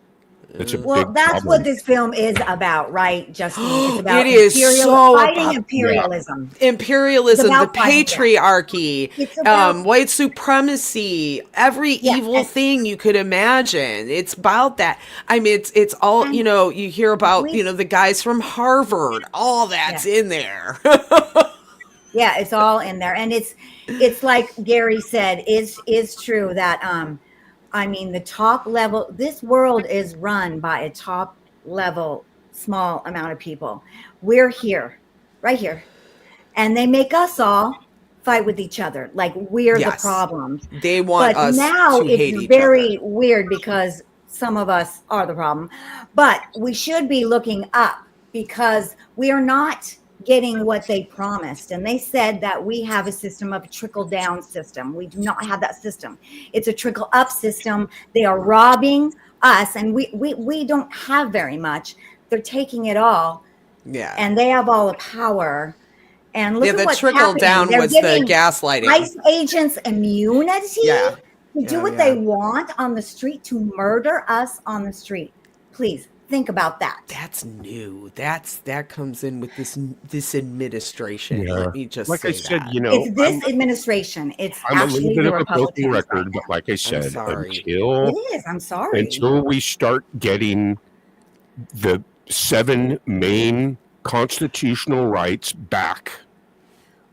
It's a Well, big that's problem. what this film is about, right, Justine? It's about It is so fighting about- imperialism. Imperialism, It's the about fighting that. patriarchy, It's about- white supremacy, every Yeah, evil and- thing you could imagine. It's about that. I mean, it's all, And you hear about, we- the guys from Harvard, all that's in there. Yeah, it's all in there, and it's like Gary said, is true that the top level. This world is run by a top level, small amount of people. We're here, right here, and they make us all fight with each other, like we're Yes. the problems. They want But us now to hate it's each very other. weird because some of us are the problem. But we should be looking up because we are not getting what they promised. And they said that we have a system of a trickle down system. We do not have that system. It's a trickle up system. They are robbing us, and we don't have very much. They're taking it all, Yeah. and they have all the power. And look Yeah, at the what's trickle happening. down They're was the giving gaslighting. ICE agents immunity Yeah. to do Yeah, what yeah. they want on the street, to murder us on the street. Please think about that. That's new. That comes in with this administration. Yeah. Let me just Like say I said, that. It's this administration. It's I'm a actually little bit the of a broken Republicans. record, right but now. like I said, sorry. until It is. I'm sorry. we start getting the 7 main constitutional rights back,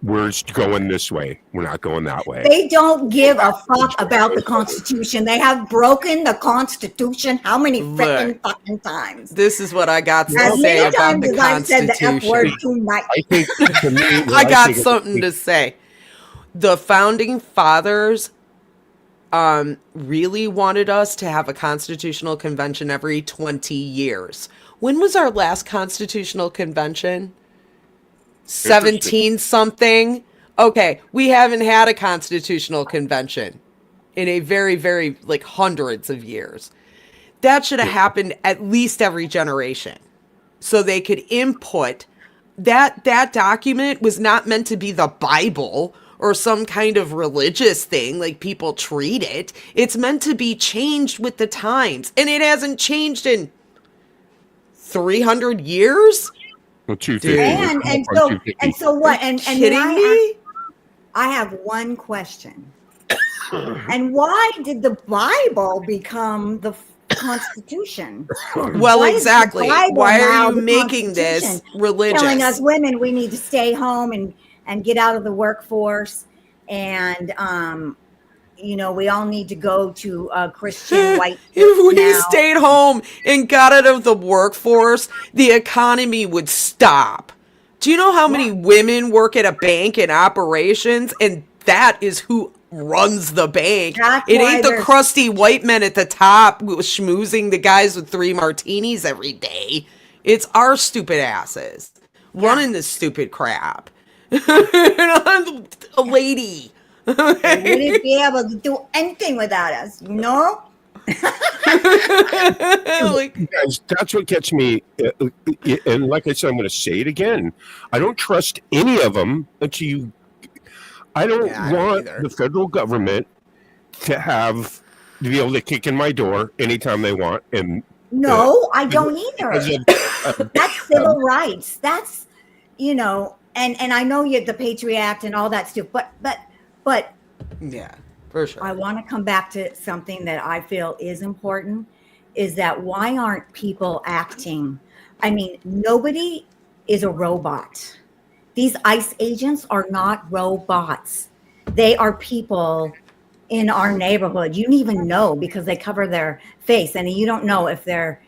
we're going this way. We're not going that way. They don't give a fuck about the Constitution. They have broken the Constitution how many freaking fucking times? This is what I got to As say many about times the as I've said the F word Constitution. tonight. I think to me, what I got think is- something to say. The founding fathers really wanted us to have a constitutional convention every 20 years. When was our last constitutional convention? 17 something? Okay, we haven't had a constitutional convention in a very, very, like, hundreds of years. That should have happened at least every generation, so they could input. That document was not meant to be the Bible or some kind of religious thing like people treat it. It's meant to be changed with the times, and it hasn't changed in 300 years. Well, 250. And so what? And Kidding then me? I have one question. And why did the Bible become the Constitution? Well, Why is the exactly. Bible Why now are you the making this Constitution, religious? telling us women we need to stay home and get out of the workforce, and we all need to go to a Christian white church If we now. stayed home and got out of the workforce, the economy would stop. Do you know how many women work at a bank in operations? And that is who runs the bank. That's It why ain't the there's- crusty white men at the top schmoozing the guys with 3 martinis every day. It's our stupid asses running this stupid crap. A lady. They wouldn't be able to do anything without us, Like, Guys, that's what gets me. And like I said, I'm going to say it again. I don't trust any of them until you. I don't Yeah, I don't want either. the federal government to be able to kick in my door anytime they want. And No, I don't either. because of, That's civil rights. That's and I know you the Patriot Act and all that stuff, but yeah, for sure. I want to come back to something that I feel is important, is that why aren't people acting? I mean, nobody is a robot. These ICE agents are not robots. They are people in our neighborhood. You don't even know because they cover their face, and you don't know if they're,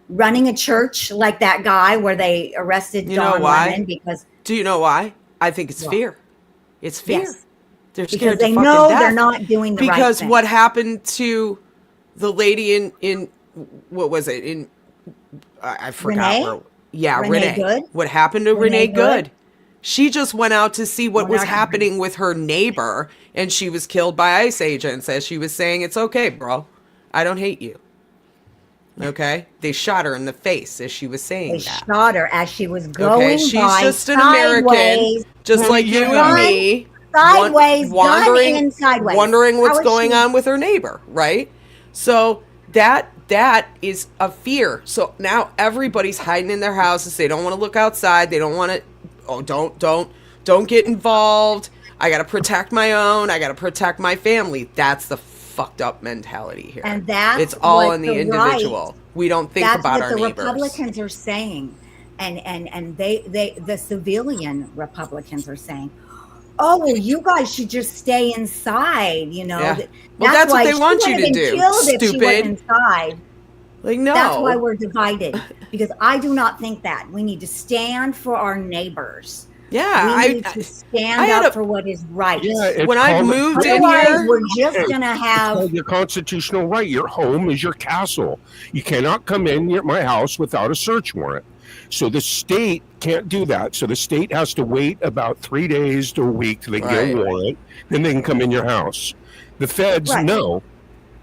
running a church like that guy where they arrested You know Don why? Lemon because Do you know why? I think it's What? fear. It's fear. Yes. They're because scared they to fucking know death. they're not doing the right Because thing. what happened to the lady in what was it in I forgot Renee? where. Yeah, Renee Renee. Good? What happened to Renee Renee Good? Good? She just went out to see what was happening with her neighbor, and she was killed by ICE agents as she was saying, "It's okay, bro. I don't hate you." Okay? They shot her in the face as she was saying They that. shot her as she was going Okay, she's by just an sideways, American, just like you and me, sideways, wandering, gun in sideways. wondering what's How is going she- on with her neighbor, right? So that is a fear. So now everybody's hiding in their houses. They don't want to look outside. They don't want to. Oh, don't get involved. I got to protect my own. I got to protect my family. That's the fucked up mentality here. And that's it's all what in the the individual. We don't think That's about what our the neighbors. Republicans are saying, and they the civilian Republicans are saying, "Oh, well, you guys should just stay inside." Yeah. Well, that's what why they she want would you have to been do, killed if she stupid. was inside. Like, no. That's why we're divided, because I do not think that we need to stand for our neighbors. Yeah, we need to stand up for what is right. Yeah, it's when I called- moved in Otherwise, here, we're just gonna It's have. called your constitutional right. Your home is your castle. You cannot come in my house without a search warrant. So the state can't do that. So the state has to wait about 3 days to a week till they get Right. a warrant, then they can come in your house. The feds Right. know.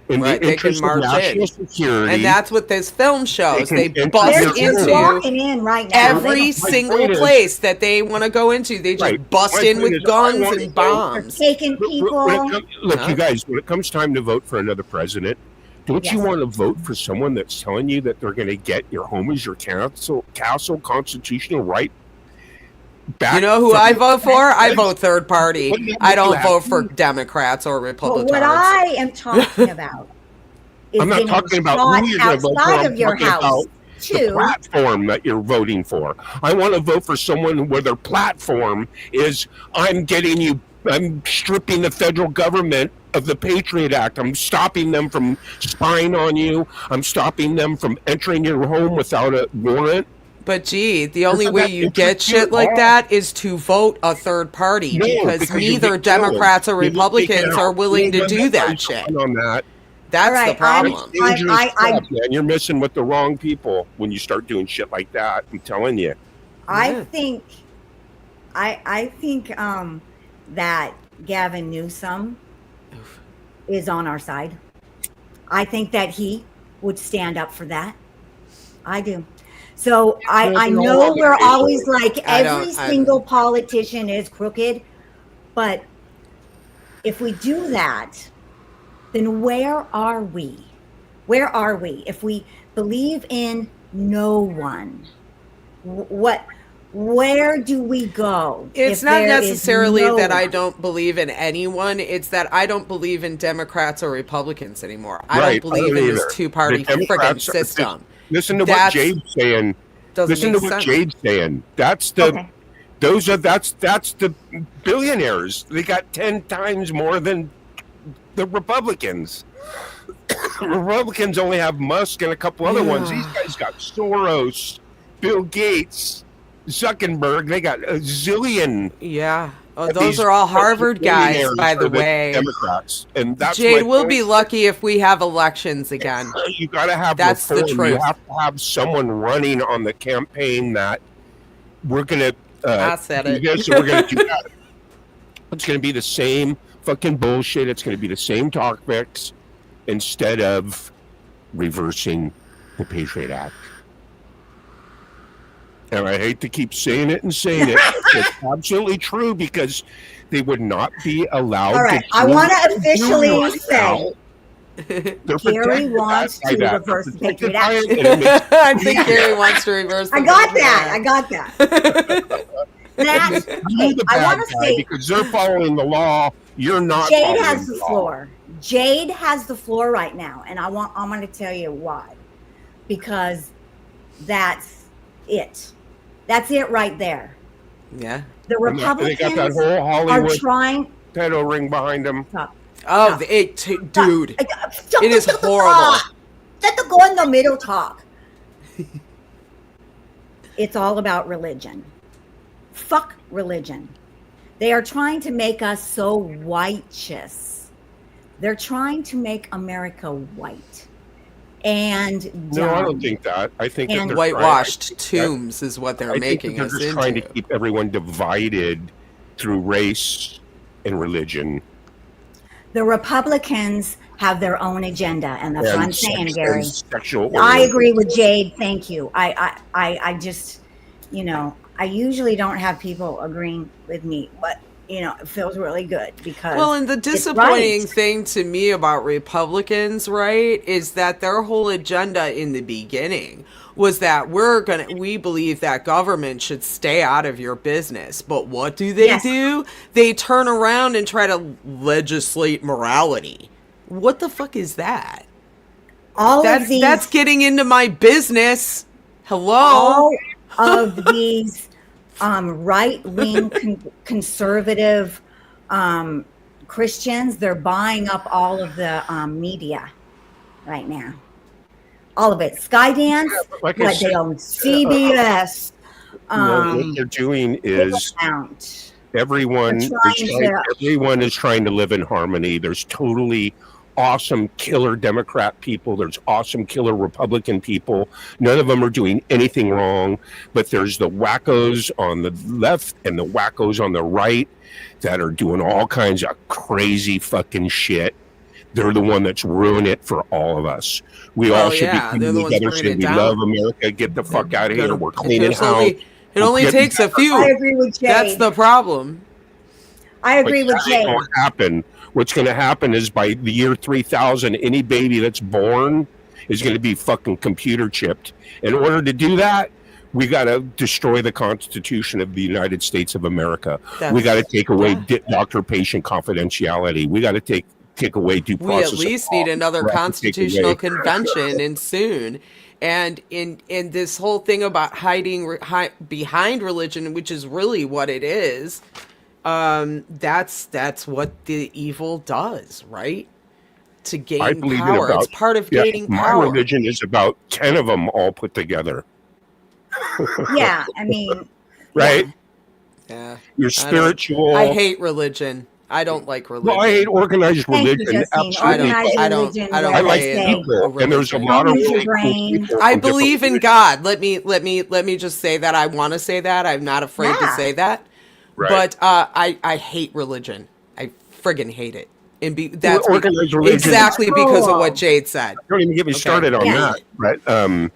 In Right, the they can interest of march national in. security, and that's what this film shows. They They can bust enter They're just into walking in right now. They every don't- single point is- place that they want to go into. They just Right. bust My in point with is, I guns want and to go- They're bombs. taking people. look, Huh? you guys, when it comes time to vote for another president, don't you Yes. want to vote for someone that's telling you that they're going to get your home as your castle constitutional right back? You know who from- I vote for? I vote third party. Wouldn't that I make don't you vote happy? for Democrats or But Republicans. what I am talking about is I'm not getting talking about shot who you're going to vote for. outside I'm of your talking house about the too. platform that you're voting for. I want to vote for someone where their platform is, I'm stripping the federal government of the Patriot Act. I'm stopping them from spying on you. I'm stopping them from entering your home without a warrant. But gee, the only Isn't way that you get interesting shit at like all? that is to vote a third party, No, because you neither get killed. Democrats or You get taken Republicans out. are willing to You're do gonna that find shit. someone on that. That's All right, the problem. Dangerous I- stuff, man. You're messing with the wrong people when you start doing shit like that. I'm telling you. I Yeah. think, I think that Gavin Newsom is on our side. I think that he would stand up for that. I do. So I They're all know on the we're table. always like I every don't- single politician is crooked, but if we do that, then where are we? Where are we? If we believe in no one, what? Where do we go? It's if not there is necessarily no that I one? don't believe in anyone. It's that I don't believe in Democrats or Republicans anymore. I Right, don't believe in this either. two-party The friggin' Democrats, system. listen to what That's Jade's saying. doesn't Listen make to what sense. Jade's saying. That's the Okay. that's the billionaires. They got 10 times more than the Republicans. Republicans only have Musk and a couple other ones. These guys got Soros, Bill Gates, Zuckerberg. They got a zillion. Yeah. Oh, of those these are all Harvard guys, billionaires by the are way. Democrats, and that's Jade, my we'll point. be lucky if we have elections again. You got to have That's the reform. You truth. have to have someone running on the campaign that we're gonna I said do it. this and we're gonna do that. It's gonna be the same fucking bullshit. It's gonna be the same topics instead of reversing the Patriot Act. And I hate to keep saying it and saying it. It's absolutely true because they would not be allowed All right. to. I do want what to they're doing officially right say now. They're Gary protected wants by to that. reverse They're the protected Patriot by Act. it, and it makes I think Gary wants to reverse the I got Patriot that. Act. I got that. That's you're okay. the I bad want to guy say because they're following the law. You're not. Jade following has the law. floor. Jade has the floor right now, and I'm going to tell you why. Because that's it. That's it right there. Yeah. The And they got that Republicans whole are Hollywood trying. pedo ring behind them. Stop. Oh, Stop. dude. Stop. It is Stop. horrible. Let the go in the middle talk. It's all about religion. Fuck religion. They are trying to make us so righteous. They're trying to make America white and dumb. No, I don't think that. I think that And they're Whitewashed trying, tombs is what they're I think making that us they're just into. trying to keep everyone divided through race and religion. The Republicans have their own agenda, and that's what I'm saying, Gary. And sexual I orientation. agree with Jade. Thank you. I just, I usually don't have people agreeing with me, but it feels really good because Well, and the it's disappointing right. thing to me about Republicans, right, is that their whole agenda in the beginning was that we believe that government should stay out of your business. But what do? Yes. They turn around and try to legislate morality. What the fuck is that? That's getting into my business. Hello? all of these right-wing conservative Christians, they're buying up all of the media right now. All of it. Skydance, Like I but said, they own CBS. what they're doing is everyone is trying to live in harmony. There's totally awesome killer Democrat people. There's awesome killer Republican people. None of them are doing anything wrong, but there's the wackos on the left and the wackos on the right that are doing all kinds of crazy fucking shit. They're the one that's ruining it for all of us. We all should be coming together saying we love America. Get the fuck out of here. We're cleaning house. It only takes a few. I agree with Jay. That's the problem. I agree with Jay. What's going to happen is by the year 3000, any baby that's born is going to be fucking computer chipped. In order to do that, we got to destroy the Constitution of the United States of America. We got to take away doctor-patient confidentiality. We got to take away due process. We at least need another constitutional convention and soon. And in this whole thing about hiding behind religion, which is really what it is, that's what the evil does, right? To gain power. It's part of gaining power. My religion is about 10 of them all put together. Yeah, I mean, right? Yeah. You're spiritual. I hate religion. I don't like religion. Well, I hate organized religion. Absolutely. I don't I like people, and there's a lot of really cool people. I believe in God. Let me just say that. I want to say that. I'm not afraid to say that. Right. But I hate religion. I friggin' hate it. and that's organized religion. exactly because of what Cool. Jade said. Don't even get me Okay. started on Yeah. that. But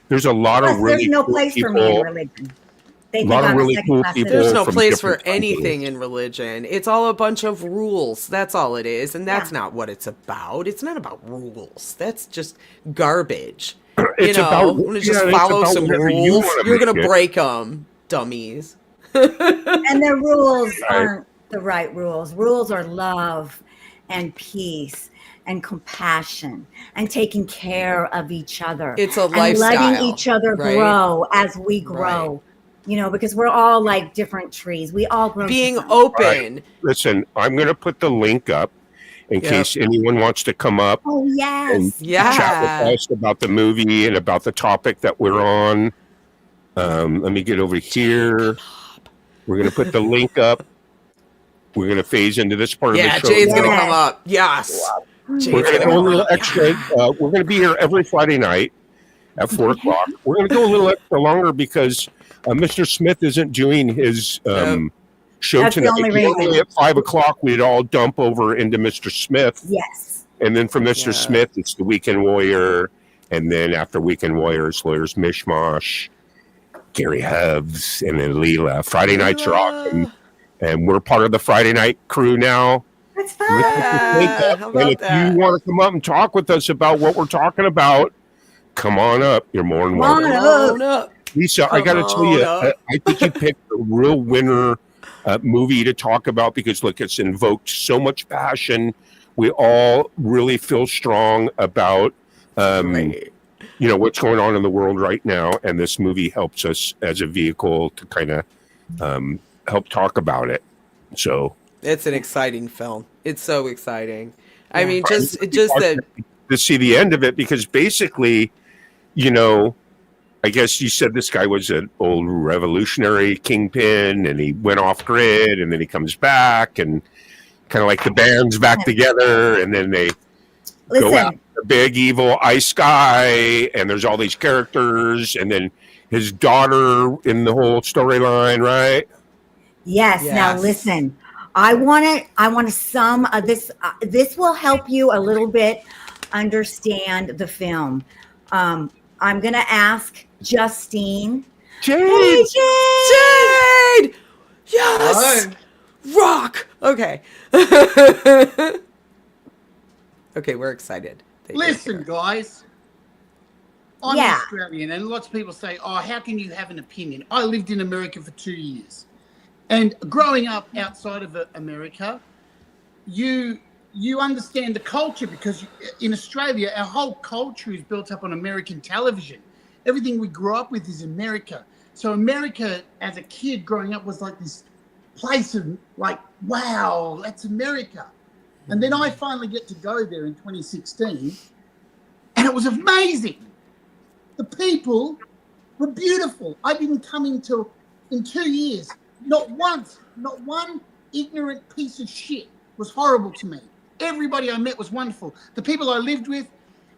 there's a lot Plus, of really there's no cool place for me in people. religion. They A think lot of I'm really a second cool class people. There's citizen. no from place for different countries. anything in religion. It's all a bunch of rules. That's all it is. And that's Yeah. not what it's about. It's not about rules. That's just garbage. It's I'm about going to just it's follow about some whatever you rules. want to You're going make to it. break them, dummies. And the rules Right. aren't the right rules. Rules are love and peace and compassion and taking care of each other It's a and letting lifestyle, each other right? grow as we Right. grow. Because we're all like different trees. We all grow Being differently. Right. open. Listen, I'm going to put the link up in Yep. case anyone wants to come up Oh, and yes. chat with Yeah. us about the movie and about the topic that we're on. Let me get over here. We're going to put the link up. We're going to phase into this part Yeah, of the show. Jade's going to now. come up. Yes. We're Jade's going to going to go a come little up. extra. Yeah. We're going to be here every Friday night at 4 o'clock. We're going to go a little extra longer because Mr. Smith isn't doing his Nope. show That's the tonight. only Normally reason. at 5 o'clock, we'd all dump over into Mr. Smith. Yes. And then from Mr. Yeah. Smith, it's the Weekend Warrior. And then after Weekend Warriors, Lawyers Mishmash, Gary Hubbs, and then Leela. Friday nights are awesome. And we're part of the Friday night crew now. That's Let's fun. put this link Yeah, up. how And about if that? you want to come up and talk with us about what we're talking about, come on up. You're more than Come on welcome. Come up. on up. Lisa, I got to tell you, Come on up. I think you picked a real winner movie to talk about because, look, it's invoked so much passion. We all really feel strong about, Great. what's going on in the world right now. And this movie helps us as a vehicle to kind of help talk about it. So It's an exciting film. It's so exciting. I Yeah. mean, just that. to see the end of it, because basically, I guess you said this guy was an old revolutionary kingpin and he went off grid and then he comes back and kind of like the band's back together and then they go out Listen, the big evil ice guy and there's all these characters and then his daughter in the whole storyline, right? yes. Now Yes. listen. I want to sum this. This will help you a little bit understand the film. I'm gonna ask Justine. Jade! Hey, Jade! Jade! Yes! Rock! Okay. Okay, we're excited. that you're Listen, here. guys. I'm Yeah. Australian, and lots of people say, "Oh, how can you have an opinion?" I lived in America for 2 years, and growing up outside of America, you understand the culture because in Australia, our whole culture is built up on American television. Everything we grew up with is America. So America, as a kid growing up, was like this place of like, wow, that's America. And then I finally get to go there in 2016, and it was amazing. The people were beautiful. I didn't come in 2 years. Not once, not one ignorant piece of shit was horrible to me. Everybody I met was wonderful. The people I lived with,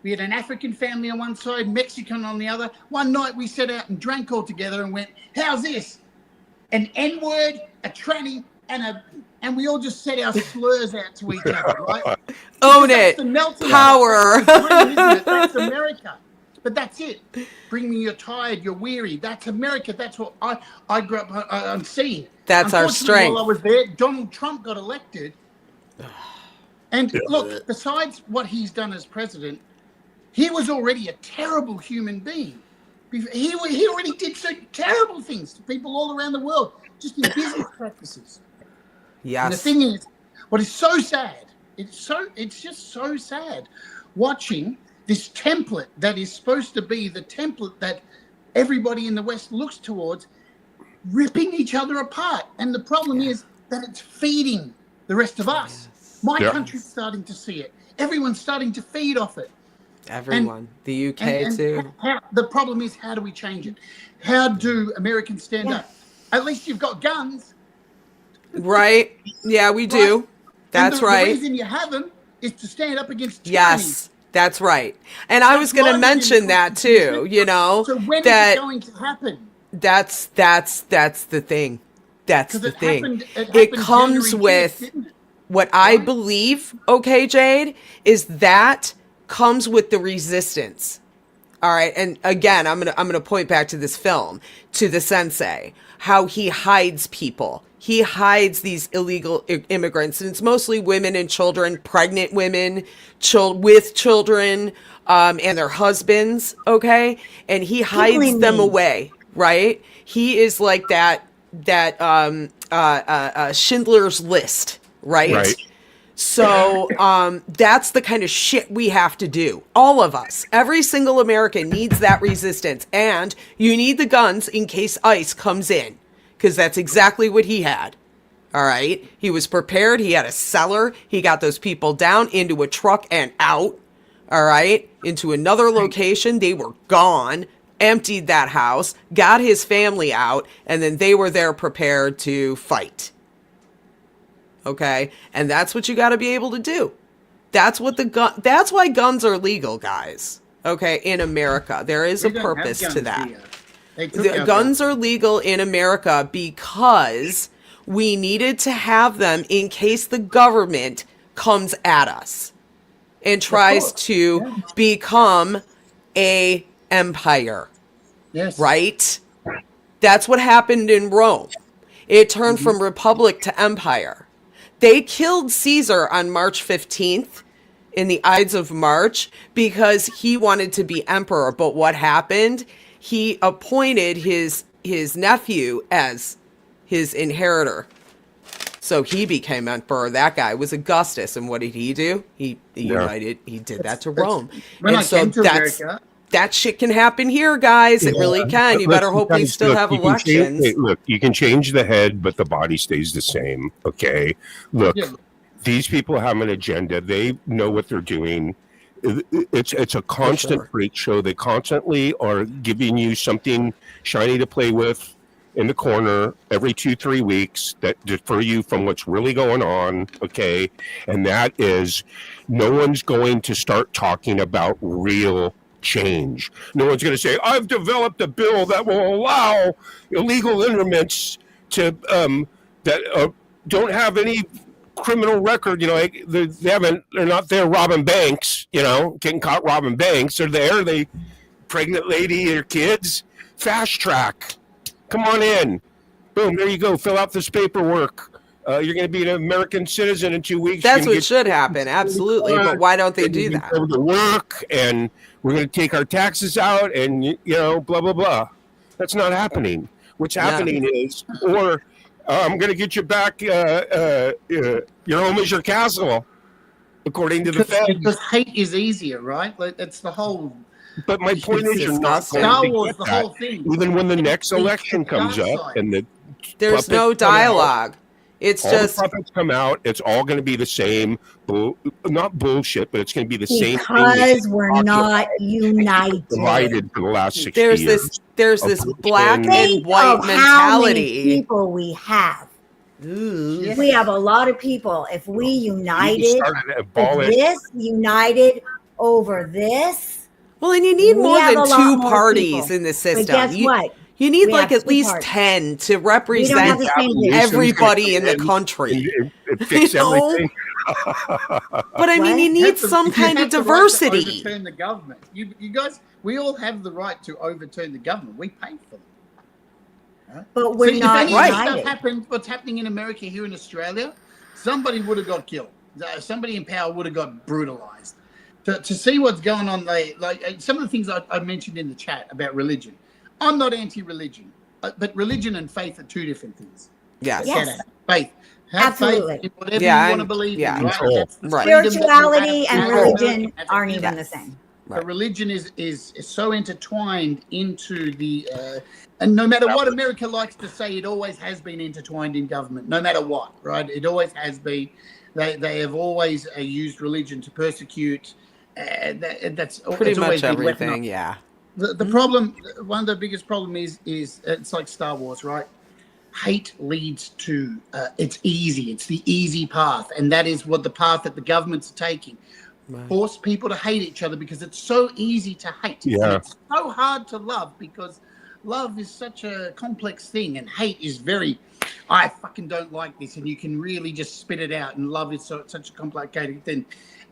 we had an African family on one side, Mexican on the other. One night we sat out and drank all together and went, how's this? An N-word, a tranny, and we all just said our slurs out to each other, right? Own That's it. the melting Power. pot. That's the dream, isn't it? That's America. But that's it. Bring me you're tired, you're weary. That's America. That's what I grew up on seeing. That's our Unfortunately, strength. While I was there, Donald Trump got elected. And look, besides what he's done as president, he was already a terrible human being. He already did so terrible things to people all around the world, just in business practices. And the Yes. thing is, what is so sad, it's just so sad watching this template that is supposed to be the template that everybody in the West looks towards, ripping each other apart. And the problem is that it's feeding the rest of us. My Yeah. country's starting to see it. Everyone's starting to feed off it. Everyone. The UK And too. the problem is, how do we change it? How do Americans stand Yeah. up? At least you've got guns. Right? Yeah, we do. Right. That's And the right. reason you have them is to stand up against tyranny. Yes, that's right. And I was That's going to why we mention didn't that too, Constitution. So when is that it going to happen? that's the thing. That's Because the it thing. happened. It happened comes January with 5th, didn't it? what I believe, okay, Jade, is that comes with the resistance. All right, and again, I'm gonna point back to this film, to the sensei, how he hides people. He hides these illegal immigrants, and it's mostly women and children, pregnant women, with children, and their husbands. Okay, and he hides them away. Right? He is like that Schindler's List. Right? So that's the kind of shit we have to do. All of us. Every single American needs that resistance. And you need the guns in case ICE comes in. Because that's exactly what he had. All right? He was prepared. He had a cellar. He got those people down into a truck and out. All right? Into another location. They were gone. Emptied that house. Got his family out. And then they were there prepared to fight. Okay, and that's what you got to be able to do. That's what that's why guns are legal, guys. Okay, in America, there is a purpose to that. The guns are legal in America because we needed to have them in case the government comes at us and tries to become a empire. Yes. Right? That's what happened in Rome. It turned from republic to empire. They killed Caesar on March 15th in the Ides of March because he wanted to be emperor. But what happened? He appointed his nephew as his inheritor. So he became emperor. That guy was Augustus. And what did he do? He did that to Rome. When and I came to America, that shit can happen here, guys. It really can. You better hope we still have elections. Look, you can change the head, but the body stays the same. Okay. Look, these people have an agenda. They know what they're doing. It's a constant freak show. They constantly are giving you something shiny to play with in the corner every 2-3 weeks that deter you from what's really going on. Okay. And that is, no one's going to start talking about real change. No one's going to say, I've developed a bill that will allow illegal immigrants to that don't have any criminal record. You know, they're not there robbing banks. You know, getting caught robbing banks. They're there. They pregnant lady or kids. Fast track. Come on in. Boom. There you go. Fill out this paperwork. You're going to be an American citizen in 2 weeks. That's what should happen. Absolutely. But why don't they do that? Go to work, and we're going to take our taxes out, and, you know, blah, blah, blah. That's not happening. What's happening is, or I'm going to get you back. Your home is your castle, according to the Fed. Because hate is easier, right? Like, that's the whole. But my point is, you're not going Star to Wars, get the that, whole thing. even when the next election comes up, and there's no dialogue. It's all just the puppets come out. It's all going to be the same, not bullshit, but it's going to be the same thing. Because we're not united. Divided for the last 60 years. There's this black and white How many mentality. people we have. Ooh. We have a lot of people. If we united over this. Well, and you need more have than a lot two more parties people. in the But system. guess what? You need We like have at least two parties. 10 to have represent the same vision. everybody in the country. It fix everything. But I mean, you You need have to- some you kind have of the right to diversity. overturn the government. You guys, we all have the right to overturn the government. We pay for them. Right? But we're See, not if any of this united. stuff happened, what's happening in America here in Australia, somebody would have got killed. Somebody in power would have got brutalized. To see what's going on, like some of the things I mentioned in the chat about religion. I'm not anti-religion, but religion and faith are two different things. Yes. Yes. Faith. Have Absolutely. faith in whatever Yeah, you want to and- believe yeah. in. Right? Control. That's the Right. freedom that you Spirituality have and as an religion American, as a aren't human. even the same. Right. The religion is so intertwined into the and no matter what America likes to say, it always has been intertwined in government. No matter what, right? It always has been. They have always used religion to persecute. That's Pretty it's always much been everything, weaponized. yeah. The problem, one of the biggest problem is it's like Star Wars, right? Hate leads to it's easy. It's the easy path, and that is what the path that the governments are taking. Right. Force people to hate each other because it's so easy to hate. Yeah. And it's so hard to love because love is such a complex thing, and hate is very, I fucking don't like this, and you can really just spit it out. And love is such a complicated thing.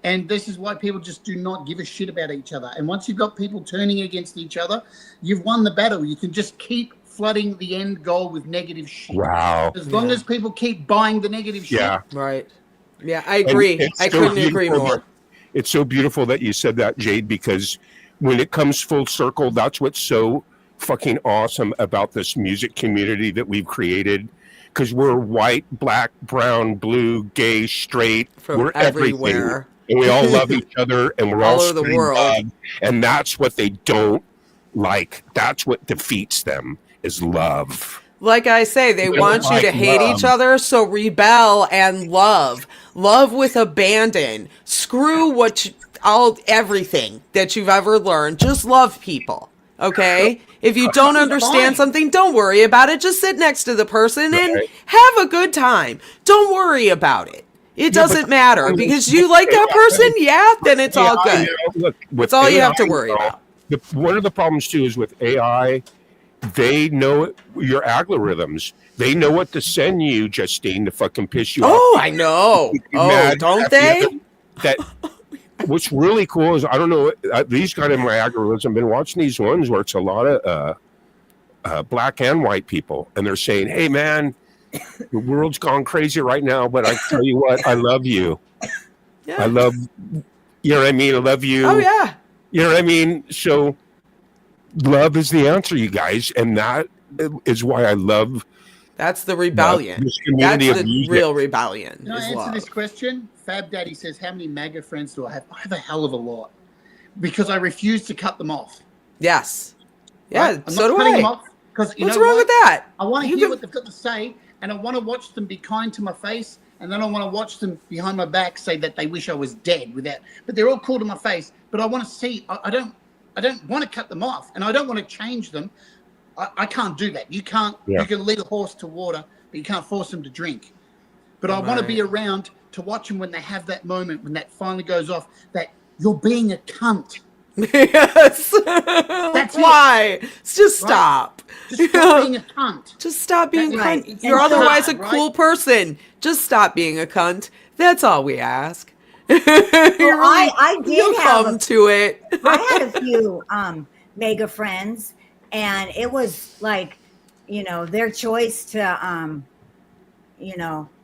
And this is why people just do not give a shit about each other. And once you've got people turning against each other, you've won the battle. You can just keep flooding the end goal with negative shit. Wow. As long as people keep buying the negative Yeah. shit. Right. Yeah, I agree. I couldn't agree more. It's so beautiful that you said that, Jade, because when it comes full circle, that's what's so fucking awesome about this music community that we've created. Because we're white, black, brown, blue, gay, straight. We're everywhere. Everything. And we all love each other, and we're all over the world. love, and that's what they don't like. That's what defeats them is love. Like I say, they want you to hate each other, so rebel and love. Love with abandon. Screw everything that you've ever learned. Just love people. Okay? If you don't understand something, don't worry about it. Just sit next to the person and have a good time. Don't worry about it. It doesn't matter because you like that person. Yeah, then it's all good. Look, that's all you have to worry about. One of the problems too is with AI, they know your algorithms. They know what to send you, Justine, to fucking piss you off. Oh, I know. Oh, don't they? What's really cool is I don't know. These got in my algorithms. I've been watching these ones where it's a lot of black and white people, and they're saying, "Hey, man, the world's gone crazy right now, but I tell you what, I love you. Yeah. I love, you know what I mean? I love you. Oh, yeah. You know what I mean? So love is the answer, you guys. And that is why I love. That's the rebellion. That's the real rebellion. Can I answer this question? Fab Daddy says, how many MAGA friends do I have? I have a hell of a lot because I refuse to cut them off. Yes. Yeah, right? so do I. What's wrong with that? I want to hear what they've got to say. And I want to watch them be kind to my face, and then I want to watch them behind my back say that they wish I was dead with that. But they're all cool to my face. But I want to see. I don't want to cut them off, and I don't want to change them. I can't do that. You can't. Yeah. You can lead a horse to water, but you can't force them to drink. But I want to be around to watch them when they have that moment when that finally goes off. That you're being a cunt. Yes. That's why. Just stop. Just stop being a cunt. Just stop being a cunt. You're otherwise a cool person. Just stop being a cunt. That's all we ask. I did come to it. I had a few mega friends, and it was like, their choice to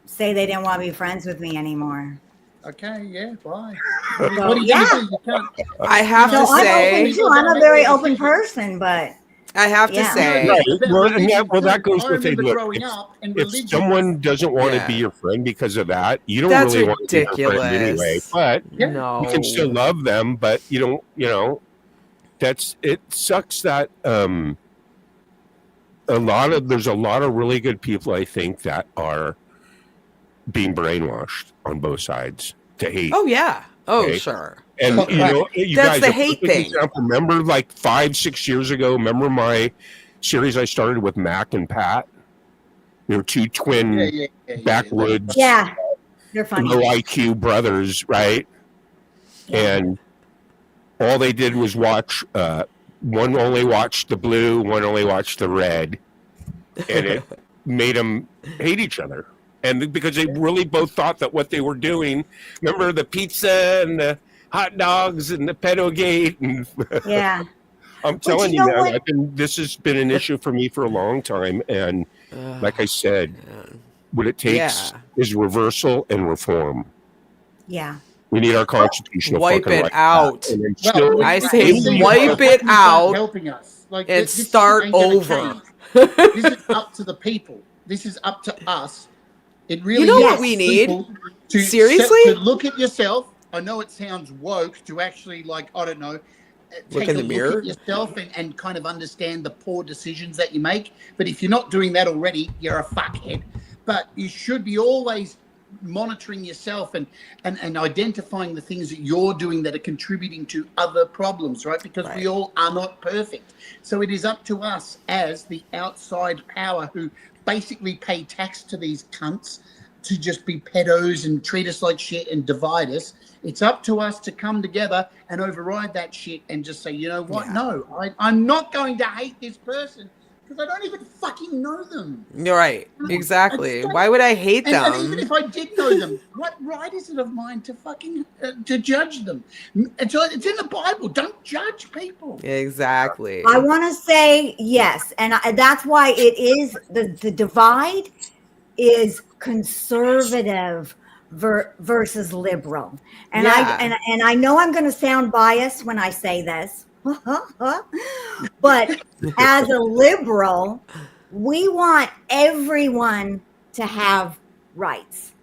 say they didn't want to be friends with me anymore. Okay, yeah, bye. I have to say, I'm a very open person, but I have to say, well, that goes with it. Look, if someone doesn't want to be your friend because of that, you don't really want to be your friend anyway. But you can still love them, but you don't. It sucks that there's a lot of really good people, I think, that are being brainwashed on both sides to hate. Oh yeah. Oh sure. And you that's guys, the hate thing. Example, remember, like 5-6 years ago, remember my series I started with Mac and Pat? They were two twin backwoods, they're funny, low IQ brothers, right? And all they did was watch. One only watched the blue, one only watched the red, and it made them hate each other. And because they really both thought that what they were doing, remember the pizza and the hot dogs and the pedo gate, and I'm telling you, man, this has been an issue for me for a long time. And like I said, what it takes is reversal and reform. Yeah. We need our constitutional wipe it out. I say wipe it out helping us. Like, and start over. This is up to the people. This is up to us. It really is what we need? Seriously? To look at yourself. I know it sounds woke to actually, like, I don't know, look in the mirror, look at yourself and kind of understand the poor decisions that you make. But if you're not doing that already, you're a fuckhead. But you should be always monitoring yourself and identifying the things that you're doing that are contributing to other problems, right? Because we all are not perfect. So it is up to us as the outside power who basically pay tax to these cunts to just be pedos and treat us like shit and divide us. It's up to us to come together and override that shit and just say, you know what? Yeah. No, I'm not going to hate this person because I don't even fucking know them. You're right. Exactly. Why would I hate them? And even if I did know them, what right is it of mine to fucking to judge them? It's in the Bible. Don't judge people. Exactly. I want to say yes, and that's why it is the divide is conservative versus liberal, and Yeah. I know I'm going to sound biased when I say this, but as a liberal, we want everyone to have rights.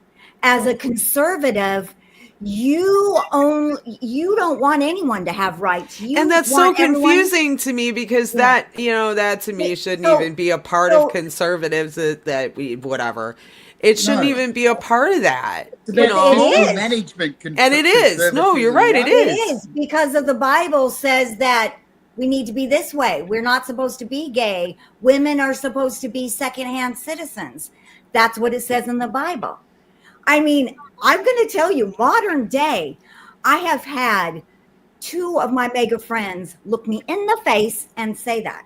As a conservative, you don't want anyone to have rights. And that's so want everyone- confusing to me because that to me shouldn't So- even be a part of conservatives that we whatever. It shouldn't No. even be a part of that. It's about It is. management. And it is. No, you're right. It It is. is because of the Bible says that we need to be this way. We're not supposed to be gay. Women are supposed to be secondhand citizens. That's what it says in the Bible. I mean, I'm going to tell you, modern day, I have had 2 of my mega friends look me in the face and say that.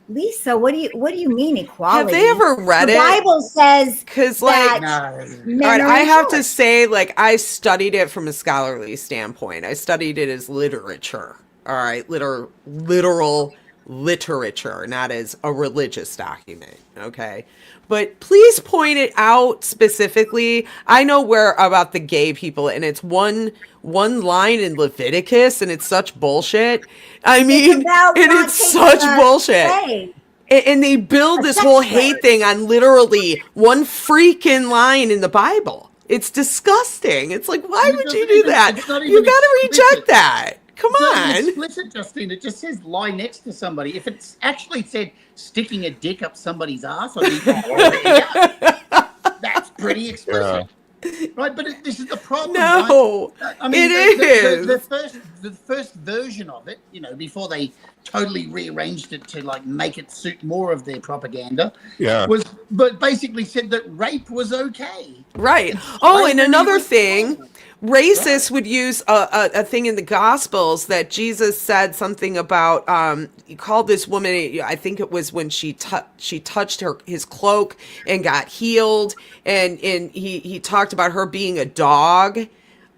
Lisa, what do you mean equality? Have they ever read the it? Bible says Because that No. men all right, are I in have to charge. say, I studied it from a scholarly standpoint. I studied it as literature. All right, literal literature, not as a religious document. Okay, but please point it out specifically. I know where about the gay people, and it's one line in Leviticus, and it's such bullshit. I mean, about and not it's taking such a bullshit. slave. And they build this sex whole slave. hate thing on literally one freaking line in the Bible. It's disgusting. It's like, why And it would you doesn't do even- that? it's not You even got to explicit. reject that. Come It's not even on. explicit, Justine. It just says lie next to somebody. If it's actually said sticking a dick up somebody's ass, I'd be, oh, yeah, that's pretty explicit. Right, but this is the problem. No, right? I mean, it is. the first version of it, before they totally rearranged it to make it suit more of their propaganda, Yeah. but basically said that rape was okay. Right. And Oh, and slavery another was thing, wrong. racists would use a thing in the Gospels that Jesus said something about. He called this woman, I think it was when she touched his cloak and got healed, and he talked about her being a dog.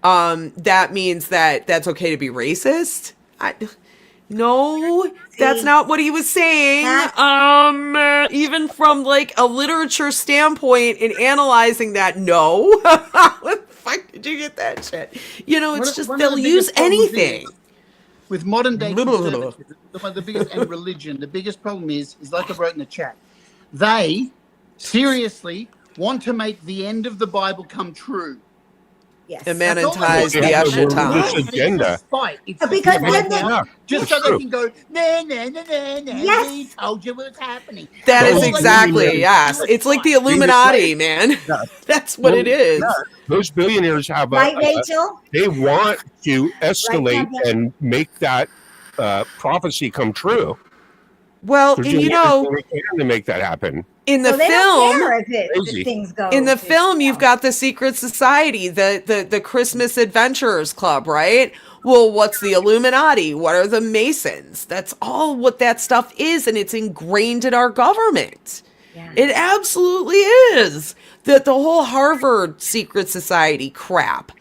That means that's okay to be racist. No, that's not what he was saying. Even from a literature standpoint in analyzing that, no. What the fuck did you get that shit? It's just One of they'll the use biggest problems anything. is, with modern day Blah, blah, blah, conservatism, the biggest and religion, the biggest problem is like I wrote in the chat, they seriously want to make the end of the Bible come true. Yes. And That's all they monetize want. the They have a Ashatan. religious It's agenda. a spite. It's just Because to then make they- out, just it's so true. they can go, nah, Yes. we told you what's happening. That That's is all they exactly, want. yes. It's like the Illuminati, man. Yeah. That's what it is. Yeah, those billionaires have Right, Rachel? they want to escalate Champion? and make that prophecy come true. Well, They're and doing everything they can to make that happen. in the So they don't film, care if Crazy. things go. in the to film, hell. you've got the Secret Society, the Christmas Adventurers Club, right? Well, what's the Illuminati? What are the Masons? That's all what that stuff is, and it's ingrained in our government. Yeah. It absolutely is. The whole Harvard Secret Society crap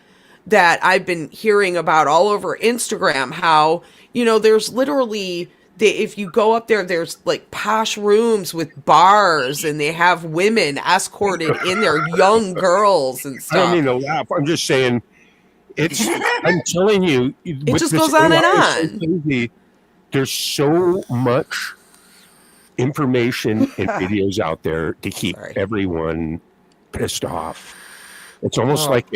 that I've been hearing about all over Instagram, how, there's literally, if you go up there, there's posh rooms with bars, and they have women escorted in there, young girls and I stuff. don't mean to laugh. I'm just saying, I'm telling you, it just goes on and on. There's so much information and videos out there to keep Sorry. everyone pissed off. It's almost Oh. like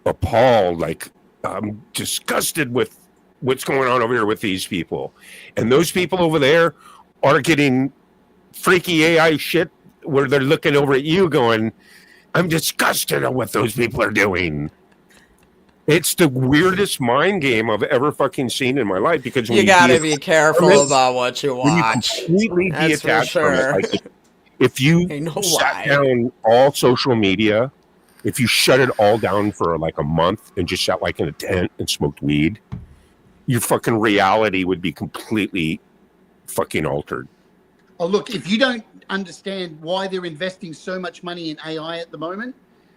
appalled, I'm disgusted with what's going on over here with these people. And those people over there are getting freaky AI shit where they're looking over at you going, I'm disgusted at what those people are doing. It's the weirdest mind game I've ever fucking seen in my life, because when You gotta de- be careful It's- about what you when you watch. completely That's for detach from sure. it, If you I know sat why. down all social media, if you shut it all down for like a month and just sat like in a tent and smoked weed, your fucking reality would be completely fucking altered. Oh, look, if you don't understand why they're investing so much money in AI at the moment,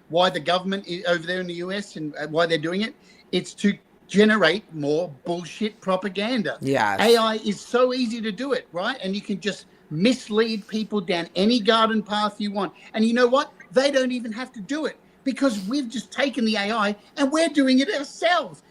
why the government over there in the US and why they're doing it, it's to generate more bullshit propaganda. Yes. AI is so easy to do it, right? And you can just mislead people down any garden path you want. And you know what? They don't even have to do it because we've just taken the AI and we're doing it ourselves.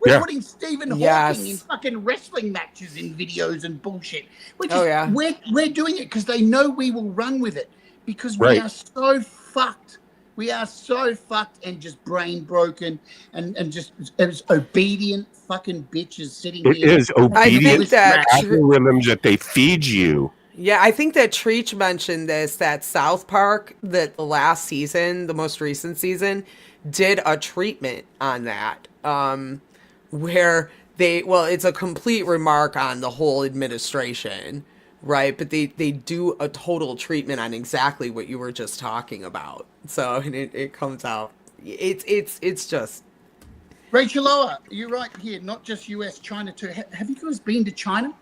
We're Yeah. putting Stephen Hawking in Yes. fucking wrestling matches in videos and bullshit. We're Oh, just yeah. we're doing it because they know we will run with it because we Right. are so fucked. We are so fucked and just brain broken and just as obedient fucking bitches sitting It here. is I think obedient that algorithms that they feed you. Yeah, I think that Treach mentioned this, that South Park, that the last season, the most recent season, did a treatment on that. Where it's a complete remark on the whole administration, right? But they do a total treatment on exactly what you were just talking about. So, and it comes out. It's just. Rachel Lower, you're right here, not just US, China too. Have you guys been to China?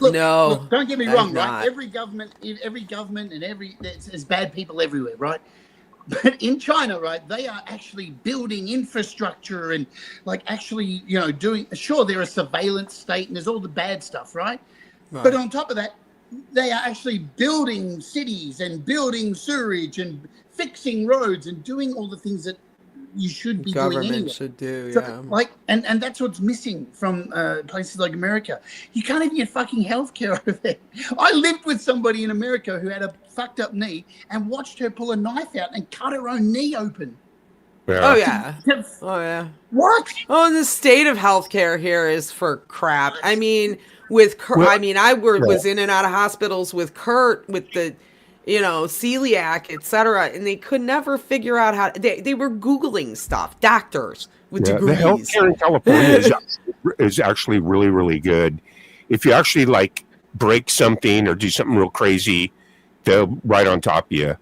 No, look, don't get me I've wrong, not. right? Every government and there's bad people everywhere, right? But in China, right, they are actually building infrastructure and like actually, doing. Sure, they're a surveillance state and there's all the bad stuff, right? But on top of that, they are actually building cities and building sewerage and fixing roads and doing all the things that you should be doing Government anyway. should do, So, yeah. like, and that's what's missing from places like America. You can't even get fucking healthcare over there. I lived with somebody in America who had a fucked up knee and watched her pull a knife out and cut her own knee open. Oh yeah. To- Oh yeah. What? Oh, and the state of healthcare here is for crap. I mean, with Kurt, Well, I was in and out of hospitals with Kurt with the, celiac, etc., and they could never figure out how. They were googling stuff. Doctors with The degrees. healthcare in California is actually really, really good. If you actually like break something or do something real crazy, they'll right on top of you.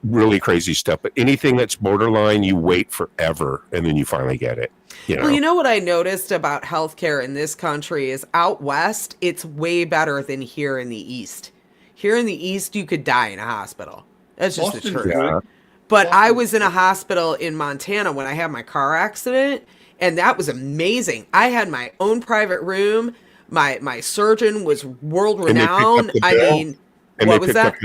Really crazy stuff. But anything that's borderline, you wait forever and then you finally get it. Well, you know what I noticed about healthcare in this country is out west, it's way better than here in the east. Here in the east, you could die in a hospital. That's just the truth. Yeah. But I was in a hospital in Montana when I had my car accident, and that was amazing. I had my own private room. My surgeon was world renowned. I mean, what was that?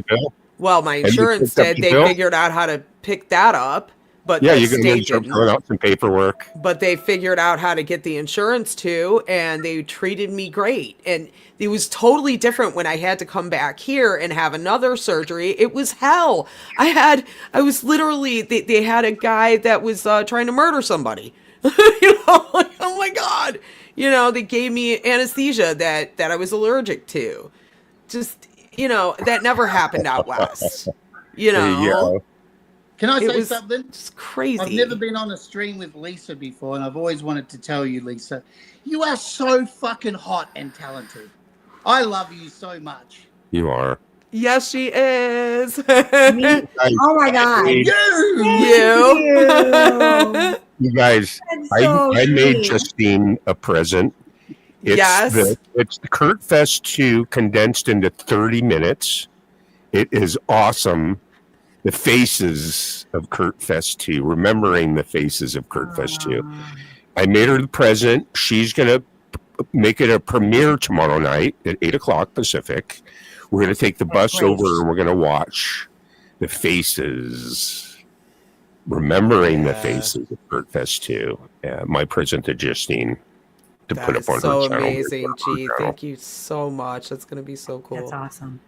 Well, my insurance did. They figured out how to pick that up, but yeah, the you're going to start filling out some paperwork. But they figured out how to get the insurance too, and they treated me great. And it was totally different when I had to come back here and have another surgery. It was hell. I was literally, they had a guy that was trying to murder somebody. Like, oh my God. They gave me anesthesia that I was allergic to. Just, that never happened out west. Yeah. Can I say something? It's crazy. I've never been on a stream with Lesa before, and I've always wanted to tell you, Lesa, you are so fucking hot and talented. I love you so much. You are. Yes, she is. Oh my God. You guys, I made Justine a present. It's the Kurt Fest 2 condensed into 30 minutes. It is awesome. The faces of Kurt Fest 2, remembering the faces of Kurt Fest 2. I made her the present. She's going to make it a premiere tomorrow night at 8 o'clock Pacific. We're going to take the bus over and we're going to watch the faces, remembering the faces of Kurt Fest 2. My present to Justine to put up on her channel. So amazing, G. Thank you so much. That's going to be so cool. That's awesome.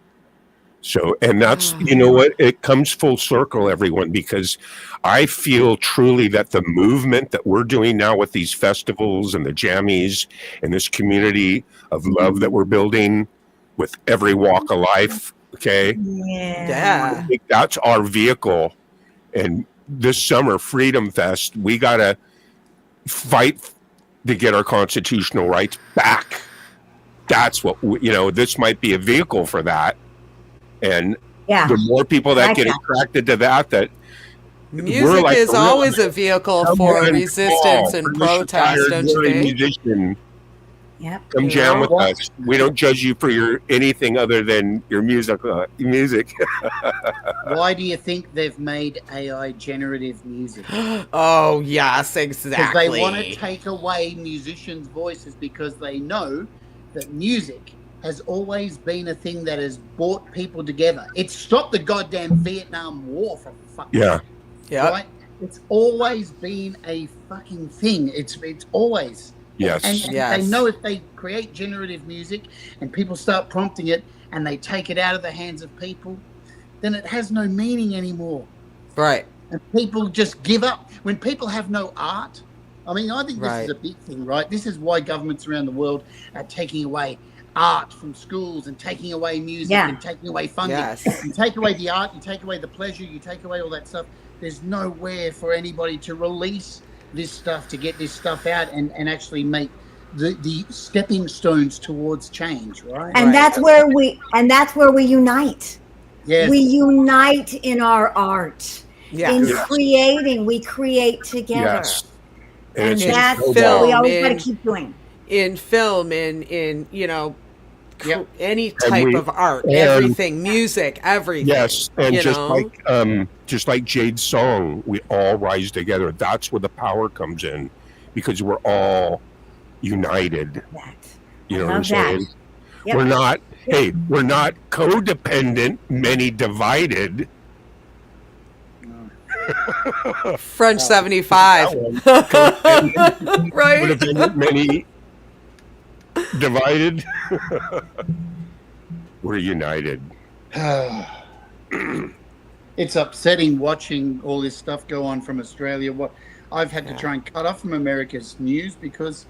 So, and that's, you know what, it comes full circle, everyone, because I feel truly that the movement that we're doing now with these festivals and the jammies and this community of love that we're building with every walk of life, okay? Yeah. I think that's our vehicle. And this summer, Freedom Fest, we got to fight to get our constitutional rights back. That's what, this might be a vehicle for that. And Yeah. the more people that get attracted to that we're Music like is the real always a vehicle for Someone resistance call, and furnish a protest, tired, don't you weary think? musician. Yep. Come You jam know? with What? us. We don't judge you for your anything other than your music. Why do you think they've made AI generative music? Oh, yes, Because exactly. they want to take away musicians' voices because they know that music has always been a thing that has brought people together. It's stopped the goddamn Vietnam War, for fuck's Yeah. sake. Yep. Right? It's always been a fucking thing. It's always. Yes. And Yes. they know if they create generative music and people start prompting it and they take it out of the hands of people, then it has no meaning anymore. Right. And people just give up. When people have no art, I mean, I think this is Right. a big thing, right? This is why governments around the world are taking away art from schools and taking away music and taking away funding. Yes. You take away the art, you take away the pleasure, you take away all that stuff. There's nowhere for anybody to release this stuff, to get this stuff out and actually make the stepping stones towards change, right? And Right. that's where we unite. Yes. We unite in our art. Yes. In Yes. creating, we create together. Yes. And it's And just that's so what we bad. always got to in- keep doing. In film, in you know, Yep. any type we- of art, and- everything, music, everything. Yes, and you just know? like Jade's song, we all rise together. That's where the power comes in, because we're all united. That. You know I what I'm love that. saying? Yep. We're not. Hey, we're not codependent, many divided. French 75. Codependent, Right? codependent, many divided. We're united. It's upsetting watching all this stuff go on from Australia. What I've had to try and cut off from America's news because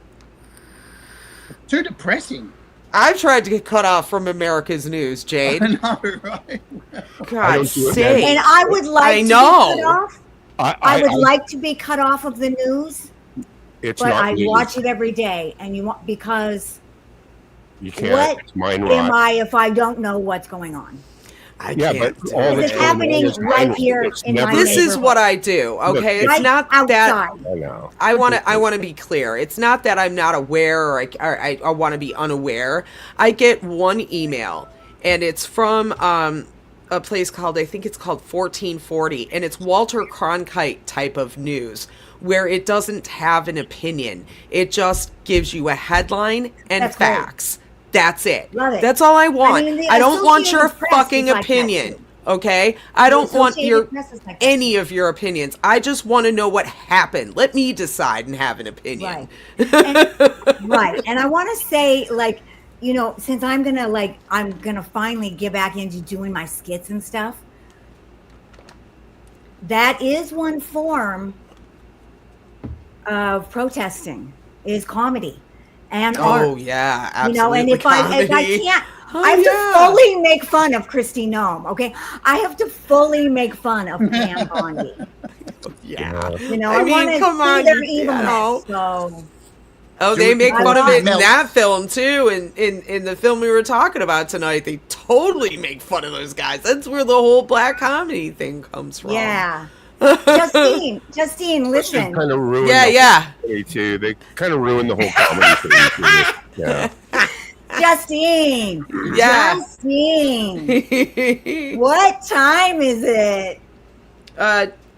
it's too depressing. I've tried to get cut off from America's news, Jade. I know, right? God's do it, sake. And I would like I to know. be cut off. I would like to be cut off of the news, It's but not I news. watch it every day. And because You can't. what It's mind am rot. I if I don't know what's going on? I Yeah, can't but do all it. the It's time happening is right mind here rot. It's in my never- This is neighborhood. what I do, okay? Look, It's Right not outside. that I know. I want to be clear. It's not that I'm not aware or I want to be unaware. I get one email, and it's from a place called, I think it's called 1440, and it's Walter Cronkite type of news, where it doesn't have an opinion. It just gives you a headline and That's great. facts. That's it. Love it. That's all I want. I mean, the I don't want your Associated Press fucking is like that, opinion. too. Okay? I don't want Associated your Press is like that, any of your opinions. I just want to know what happened. Let me decide and have an opinion. Right. And, right. And I want to say, like, you know, since I'm gonna finally get back into doing my skits and stuff. That is one form of protesting, is comedy and art. Oh yeah, You absolutely. know, and if I comedy. can't, Oh, I have yeah. to fully make fun of Christy Nome. Okay, I have to fully make fun of Pam Bondi. Yeah. You know, I I, mean, want to come see on, their you evilness. know. So Oh, Do they it- make I fun of love it in Mel. that film too. In the film we were talking about tonight, they totally make fun of those guys. That's where the whole black comedy thing comes from. yeah, Justine, listen. Kind of ruined Yeah, the yeah. whole comedy too. They kind of ruined the whole comedy thing too. Yeah. Justine, Yeah. Justine, what time is it?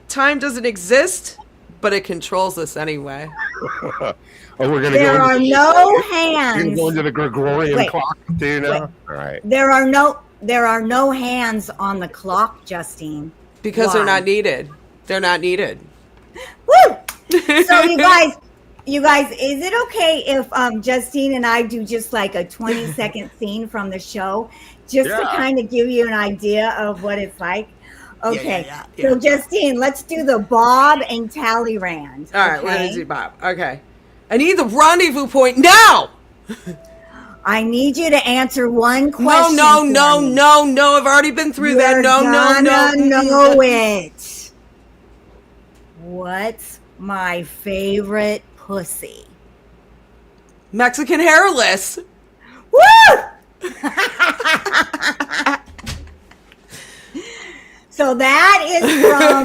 Time doesn't exist, but it controls us anyway. Oh, we're gonna There go. are into, no We're gonna hands. go into the Gregorian Wait. clock too now. All right. There are no hands on the clock, Justine. Because they're Why? not needed. They're not needed. Woo! So you guys, is it okay if Justine and I do just like a 20-second scene from the show, just to Yeah. kind of give you an idea of what it's like? Okay. yeah. So Justine, let's do the Bob and Talleyrand. All right, we're okay? gonna do Bob. Okay. I need the rendezvous point now. I need you to answer one No, question. no, for no, me. no, no. I've already been through that. You're No, no, no. gonna know it. What's my favorite pussy? Mexican hairless. Woo! So that is from.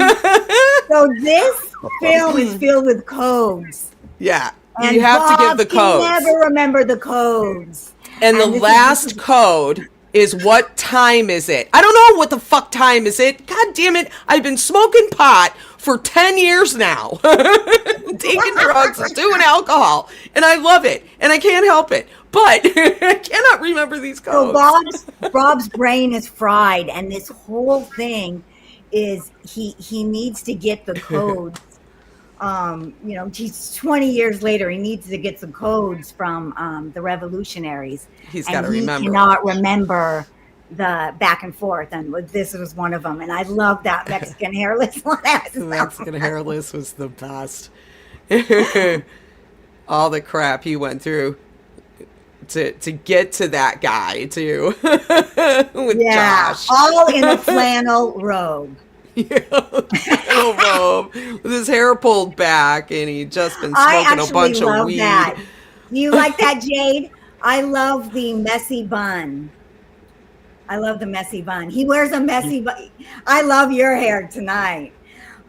So this film is filled with codes, Yeah. and You have to give Bob the can codes. never remember the codes. And the this last code is what time is it? I don't know what the fuck time is it. God damn it. I've been smoking pot for 10 years now. Taking drugs, doing alcohol. And I love it. And I can't help it. But I cannot remember these So codes. Bob's brain is fried, and this whole thing is he needs to get the codes. He's 20 years later. He needs to get some codes from the revolutionaries. He's and got to he remember. cannot remember the back and forth. And this was one of them. And I love that Mexican hairless one. The Mexican hairless was the best. All the crap he went through to get to that guy too. With Josh. All in a flannel robe. Flannel robe with his hair pulled back, and he'd just been smoking a bunch of weed. That. Do you like that, Jade? I love the messy bun. I love the messy bun. He wears a messy bun. I love your hair tonight.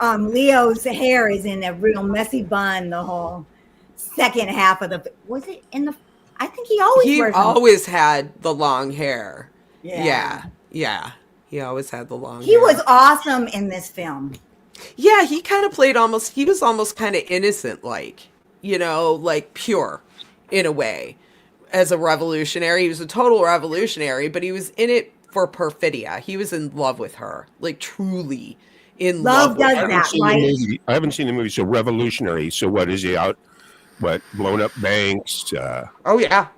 Leo's hair is in a real messy bun the whole second half of the. Was it in the? I think he always had the long hair. Yeah. He always had the long hair. He was awesome in this film. Yeah, he kind of played he was almost kind of innocent, like pure in a way. As a revolutionary, he was a total revolutionary, but he was in it for Perfidia. He was in love with her, like truly in love with her. I haven't seen the movie. So revolutionary. So what is he out? What, blowing up banks? Oh yeah,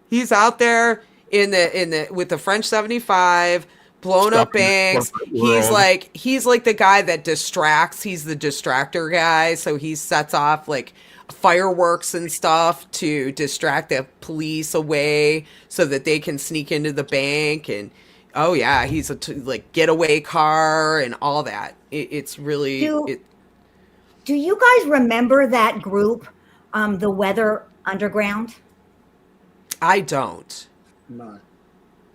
he's out there in the with the French 75, blowing up banks. He's like the guy that distracts. He's the distractor guy. So he sets off like fireworks and stuff to distract the police away so that they can sneak into the bank. And oh yeah, he's a like getaway car and all that. It's really. Do you guys remember that group? The Weather Underground? I don't. No.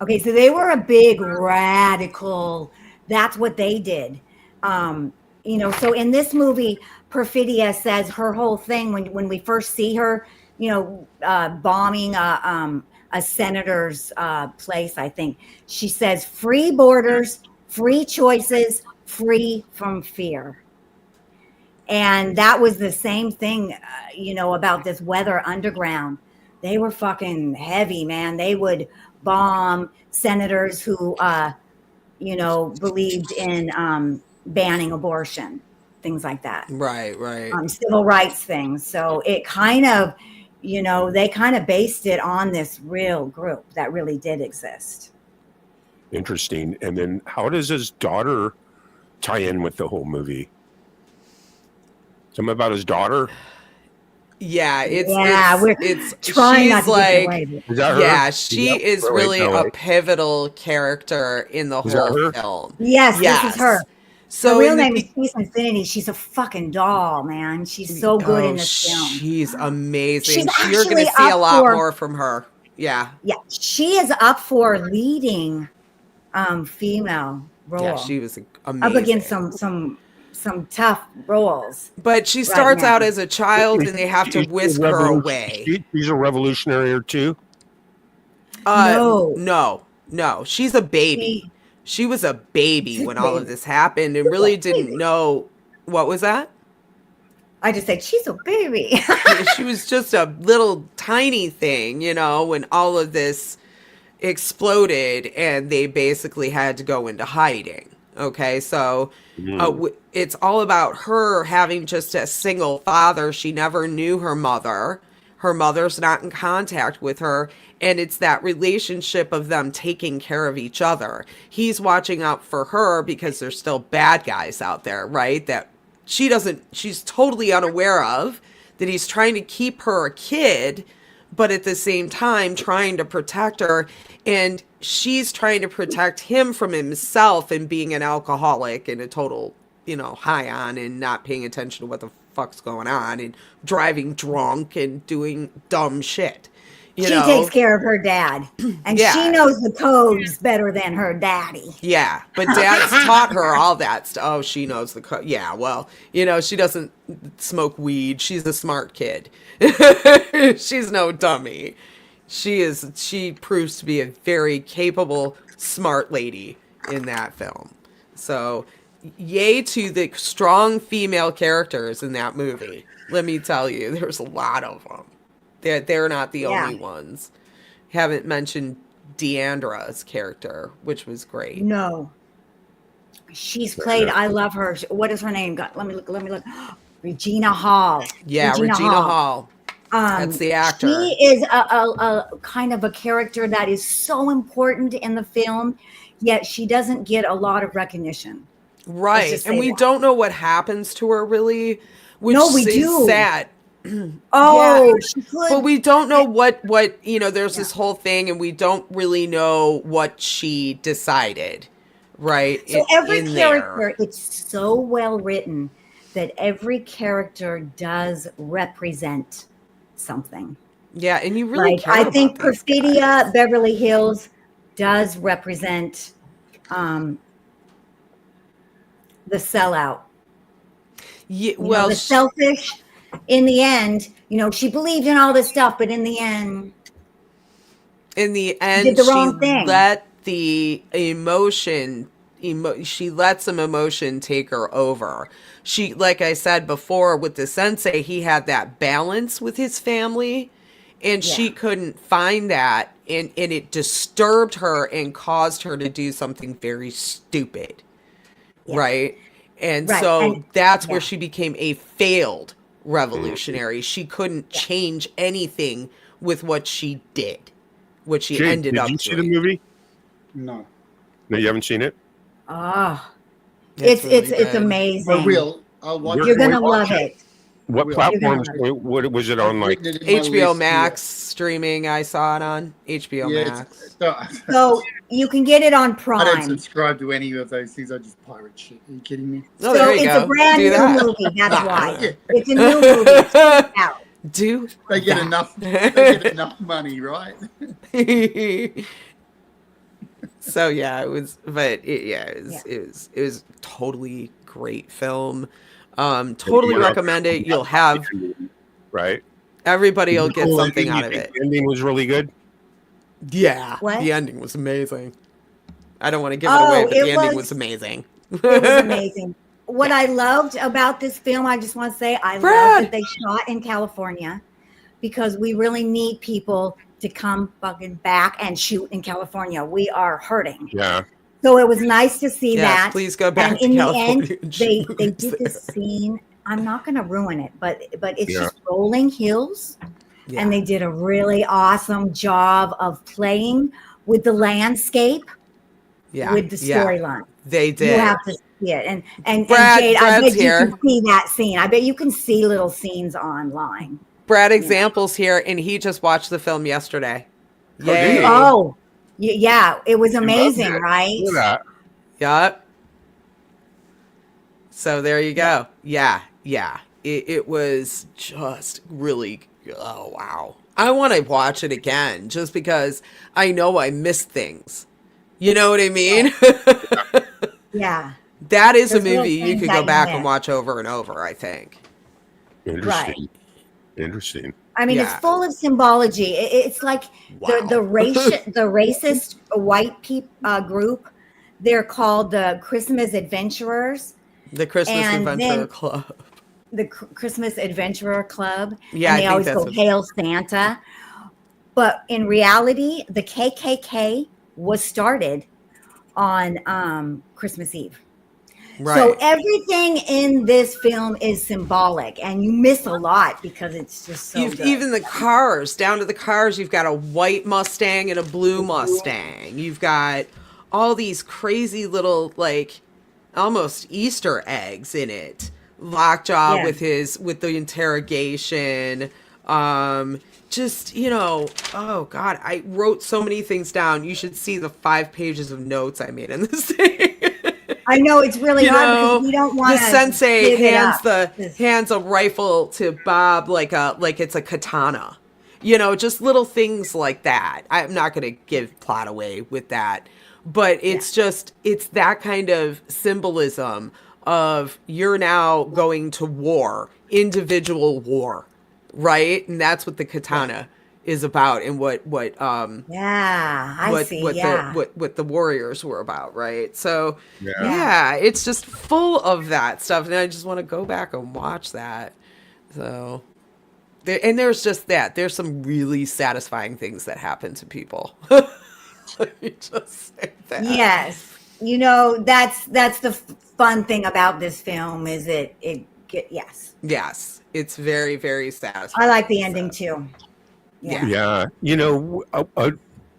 Okay, so they were a big radical. That's what they did. So in this movie, Perfidia says her whole thing when we first see her, bombing a senator's place, I think. She says, free borders, free choices, free from fear. And that was the same thing, about this Weather Underground. They were fucking heavy, man. They would bomb senators who, believed in banning abortion, things like that. Right. Civil rights things. So it kind of, they kind of based it on this real group that really did exist. Interesting. And then how does his daughter tie in with the whole movie? Something about his daughter? Yeah, it's trying not to like, is that her? Yeah, she is really a pivotal character in the whole film. Yes, this is her. So her real name is Peace Infinity. She's a fucking doll, man. She's so good in this film. She's amazing. She's You're going to see a lot more from her. Yeah. Yeah, she is up for leading female role. Yeah, she was amazing. Up against some tough roles. But she starts out as a child and they have to whisk her away. She's a revolutionary or two? No. She's a baby. She was a baby when all of this happened and really didn't know. What was that? I just said, she's a baby. She was just a little tiny thing, when all of this exploded and they basically had to go into hiding. Okay, so it's all about her having just a single father. She never knew her mother. Her mother's not in contact with her. And it's that relationship of them taking care of each other. He's watching out for her because there's still bad guys out there, right? That she's totally unaware of, that he's trying to keep her a kid, but at the same time trying to protect her. And she's trying to protect him from himself and being an alcoholic and a total, high on and not paying attention to what the fuck's going on and driving drunk and doing dumb shit. You She know, takes care of her dad, and Yeah. she knows the codes better than her daddy. Yeah, but dad's taught her all that stuff. Oh, she knows the code. Yeah, well, you know, she doesn't smoke weed. She's a smart kid. She's no dummy. She proves to be a very capable, smart lady in that film. So, yay to the strong female characters in that movie. Let me tell you, there's a lot of them. They're not the Yeah. only ones. Haven't mentioned Deandra's character, which was great. No, she's played. I love her. What is her name? God, let me look. Let me look. Regina Hall. Yeah, Regina Hall. That's the actor. She is a kind of a character that is so important in the film, yet she doesn't get a lot of recognition. Right. just And say we that. don't know what happens to her really, which No, we is do. sad. Oh, she could. But we don't know what you know, there's this whole thing and we don't really know what she decided. Right? So every in character, it's so well written that every character does represent something. Yeah, and you really Like care I think about these Perfidia, guys. Beverly Hills does represent the sellout. Yeah, You know, well, the selfish. In the end, you know, she believed in all this stuff, but in the end, in the end, did the she wrong thing. let the emotion, she let some emotion take her over. She, like I said before, with the sensei, he had that balance with his family, and she couldn't find that, and it disturbed her and caused her to do something very stupid, right? And Right, so and- that's where she became a failed revolutionary. She couldn't change anything with what she did, what she Jake, ended up did you see the doing. movie? No, No, you haven't seen it? oh, It's really it's good. amazing. I will. I'll watch You're it. gonna Watch love it. What Will. platforms? You're What was it I've on? Like, written it in my HBO list, Max streaming. I saw it on HBO Yeah, Max. So you can get it on I don't Prime. subscribe to any of those things. I just pirate shit. Are you kidding me? Oh, So there you it's go. a brand Do new that. movie. That's why. Yeah. It's a new movie. It's coming out. Do They get that. enough. They get enough money, right? So yeah, it was, but it was totally great film. Totally Yeah. recommend it. You'll have right? everybody will get Cool something ending. out You of think it. The ending was really good. Yeah, What? the ending was amazing. I don't want to give it Oh, away, but it the ending was- was amazing. It was amazing. What I loved about this film, I just want to say, I Brad! love that they shot in California because we really need people to come fucking back and shoot in California. We are hurting. Yeah. So it was nice to see Yes, that. please go back And to in California the and end, they shoot did there. this scene. I'm not going to ruin it, but it's Yeah. just rolling hills. Yeah. And they did a really awesome job of playing with the landscape, Yeah, with the yeah, storyline. they did. You have to see it. And Brad- Jade, I Brad's bet you here. can see that scene. I bet you can see little scenes online. Brad Example's here, and he just watched the film yesterday. Oh, did Yay! he? Oh, yeah, it was amazing, Loved it. right? Look at that. Yup. So there you go. Yeah. It was just really, oh wow. I want to watch it again just because I know I missed things. You know what I mean? Yeah. That is a There's little movie you things could that go you back and miss. watch over and over, I think. Interesting. Interesting. I mean, Yeah. it's full of symbology. It's like Wow. the racist white group. They're called the Christmas Adventurers, The Christmas And Adventure then- Club. the Christmas Adventurer Club. Yeah, and they I think always that's go what- Hail Santa. But in reality, the KKK was started on Christmas Eve. Right. So everything in this film is symbolic, and you miss a lot because it's just so good. Even the cars, down to the cars, you've got a white Mustang and a blue Mustang. You've got all these crazy little, like, almost Easter eggs in it. Lockjaw Yeah. with the interrogation. Just, oh God, I wrote so many things down. You should see the 5 pages of notes I made in this thing. I know it's really You hard know, because we don't want the to. sensei hands a rifle to Bob like it's a katana, You know, just little things like that. I'm not going to give plot away with that, but it's just, it's that kind of symbolism of you're now going to war, individual war, right? And that's what the katana is about, and what Yeah, I see. Yeah. what the warriors were about, right? So Yeah. yeah, it's just full of that stuff, and I just want to go back and watch that. So there's just that. There's some really satisfying things that happen to people. Let me just say that. Yes. You know, that's the fun thing about this film is yes. Yes, it's very, very satisfying. I like the ending too. Yeah. Yeah. You know,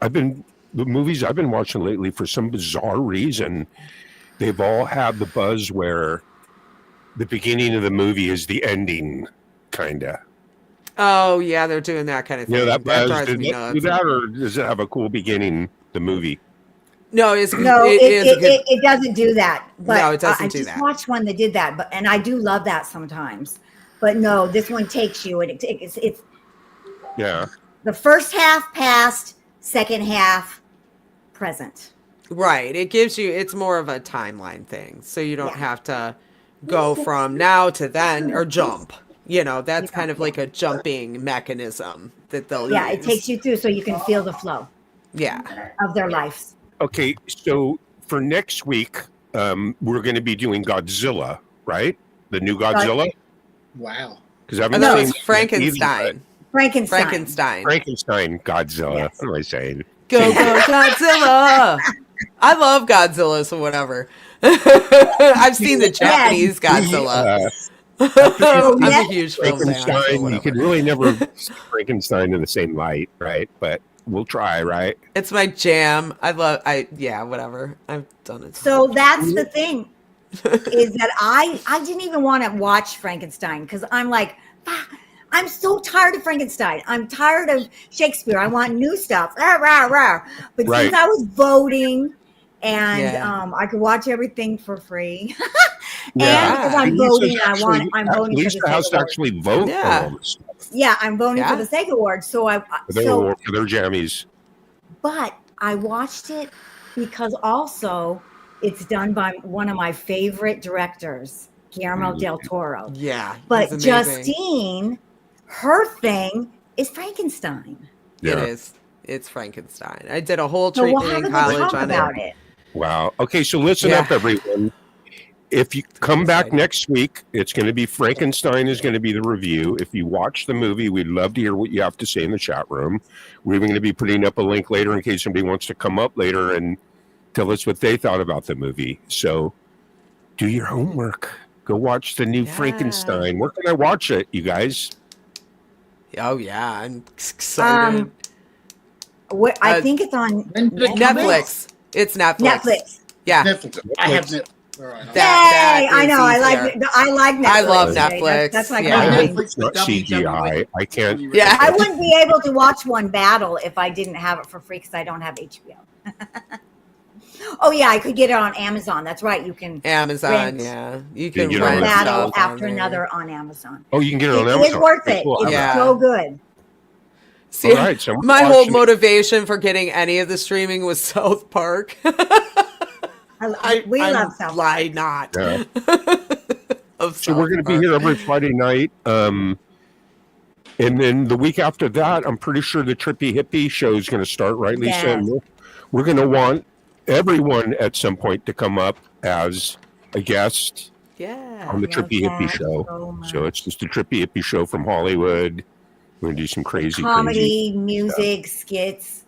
I've been, the movies I've been watching lately, for some bizarre reason, they've all had the buzz where the beginning of the movie is the ending, kind of. Oh yeah, they're doing that kind of thing. You know, that buzz, drives does me it nuts. do that, or does it have a cool beginning, the movie? No, No, it is a good. it doesn't do that. But No, it doesn't I do just that. watched one that did that, and I do love that sometimes. But no, this one takes you. It's Yeah. the first half past, second half present. Right. It gives you, it's more of a timeline thing. So you don't Yeah. have to go from now to then or jump. You know, that's kind of like a jumping mechanism that they'll Yeah, use. it takes you through so you can feel the flow Yeah. of their lives. Okay. So for next week, we're going to be doing Godzilla, right? The new Godzilla? Wow. Because I Oh, haven't no, seen it's Frankenstein. Frankenstein. Frankenstein. Godzilla. Yes. What am I saying? Go, go, Godzilla. I love Godzilla, so whatever. I've seen the Japanese Godzilla. I'm a huge film fan. So Frankenstein, you could whatever. really never see Frankenstein in the same light, right? But we'll try, right? It's my jam. Yeah, whatever. I've done it. So that's the thing is that I didn't even want to watch Frankenstein because I'm like, "Ah, I'm so tired of Frankenstein. I'm tired of Shakespeare. I want new stuff. Rah, rah, rah. But Right. since I was voting and Yeah. I could watch everything for free. Yeah. And because I'm Lisa's voting, actually- I'm voting for Lisa the has SAG to Awards. actually vote Yeah. for all this stuff. Yeah, I'm voting Yeah. for the SAG Awards. So For their jammies. but I watched it because also it's done by one of my favorite directors, Guillermo del Toro. Yeah. But he's amazing. Justine, her thing is Frankenstein. It Yeah. is. It's Frankenstein. I did a whole So we'll treatment have in a good college talk on about it. it. Wow. Okay, so listen Yeah. up, everyone. If you come back Exciting. next week, it's going to be Frankenstein is going to be the review. If you watch the movie, we'd love to hear what you have to say in the chat room. We're even going to be putting up a link later in case somebody wants to come up later and tell us what they thought about the movie. So do your homework. Go watch the new Yeah. Frankenstein. Where can I watch it, you guys? Oh yeah, I'm excited. I think it's on Netflix. It's Netflix. Netflix. Yeah. Netflix. I have Netflix. All right. That Yay! I is know. easier. I like Netflix. I love okay? Netflix. That's my Yeah. kind of I thing. hope it's not CGI. I can't. Yeah. I wouldn't be able to watch one battle if I didn't have it for free because I don't have HBO. Oh yeah, I could get it on Amazon. That's right. You can Amazon, rent yeah. You can can get it one on rent battle stuff on after there. another on Amazon. Oh, you can get it on It Amazon. is worth it. Cool. It's Yeah. so good. See, All right, so we're my whole watching it. motivation for getting any of the streaming was South Park. We love South Park. Lie not. Yeah. Of So we're going to be here every Friday night. And then the week after that, I'm pretty sure the Trippy Hippie show is going to start, right, Lisa? Yes. And we're going to want everyone at some point to come up as a guest Yeah. on the love Trippy Hippie that show. so So much. it's just a Trippy Hippie show from Hollywood. We're going to do some crazy, Comedy, music, skits,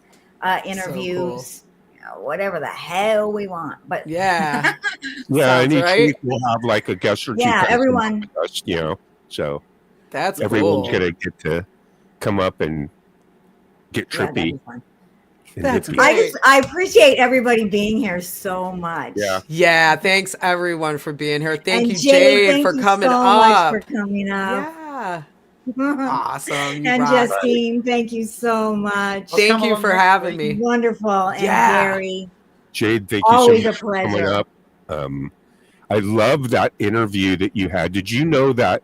interviews, whatever the hell we want. But Yeah. Yeah, and Sounds each right. week we'll have like a guest or two. yeah, come everyone. with us, you know, so That's everyone's cool. going to get to come up and get Yeah, that'd trippy. be fun. and That's hippie. great. I appreciate everybody being here so much. Yeah. Yeah, thanks everyone for being here. Thank And you, Jade, Jade, thank for you coming so up. much for coming up. Yeah. Awesome. You And rock. Justine, thank you so much. I'll Thank come you along for next having week. me. Wonderful. And Yeah. Gary, Jade, thank you always so a much for coming pleasure. up. I love that interview that you had. Did you know that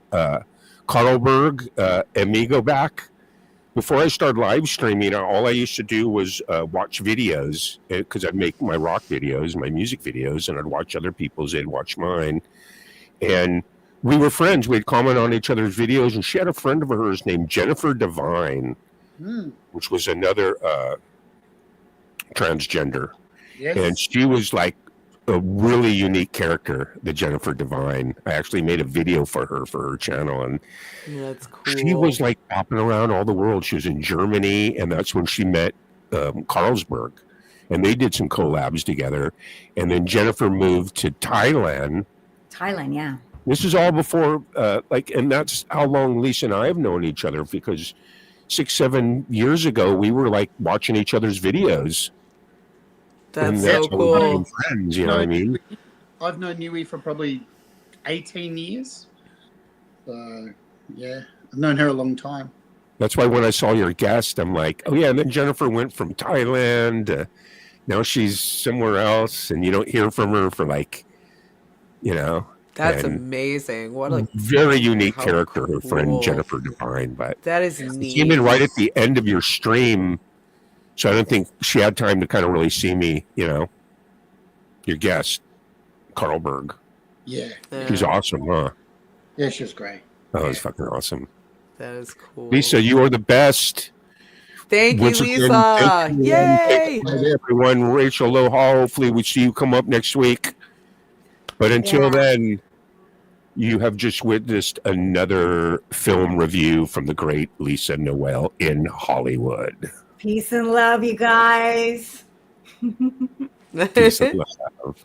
Carlberg, Amigo back, before I started live streaming, all I used to do was watch videos because I'd make my rock videos, my music videos, and I'd watch other people's. They'd watch mine, and we were friends. We'd comment on each other's videos, and she had a friend of hers named Jennifer Devine, which was another transgender, Yes. and she was like a really unique character, the Jennifer Devine. I actually made a video for her channel, and That's cool. she was like popping around all the world. She was in Germany, and that's when she met Carlsberg, and they did some collabs together. And then Jennifer moved to Thailand. Thailand, yeah. This is all before, and that's how long Lesa and I have known each other, because 6-7 years ago, we were like watching each other's videos. That's and so how we became cool. friends, you know what I mean? I've known Nui for probably 18 years. So, yeah, I've known her a long time. That's why when I saw your guest, I'm like, oh yeah. And then Jennifer went from Thailand. Now she's somewhere else, and you don't hear from her for like, you know. That's and amazing. What a very unique how character, her friend cool. Jennifer Devine. But that is she neat. came in right at the end of your stream, so I don't think she had time to kind of really see me, you know. Your guest, Carlberg. Yeah. She's awesome, huh? Yeah, she was great. Oh, it's fucking awesome. That is cool. Lesa, you are the best. Thank you, Once again, Lesa. thank you, Yay! thank you, everyone. Rachel, aloha. Hopefully we see you come up next week. But until then, you have just witnessed another film review from the great Lesa Noelle in Hollywood. Peace and love, you guys. Peace and love.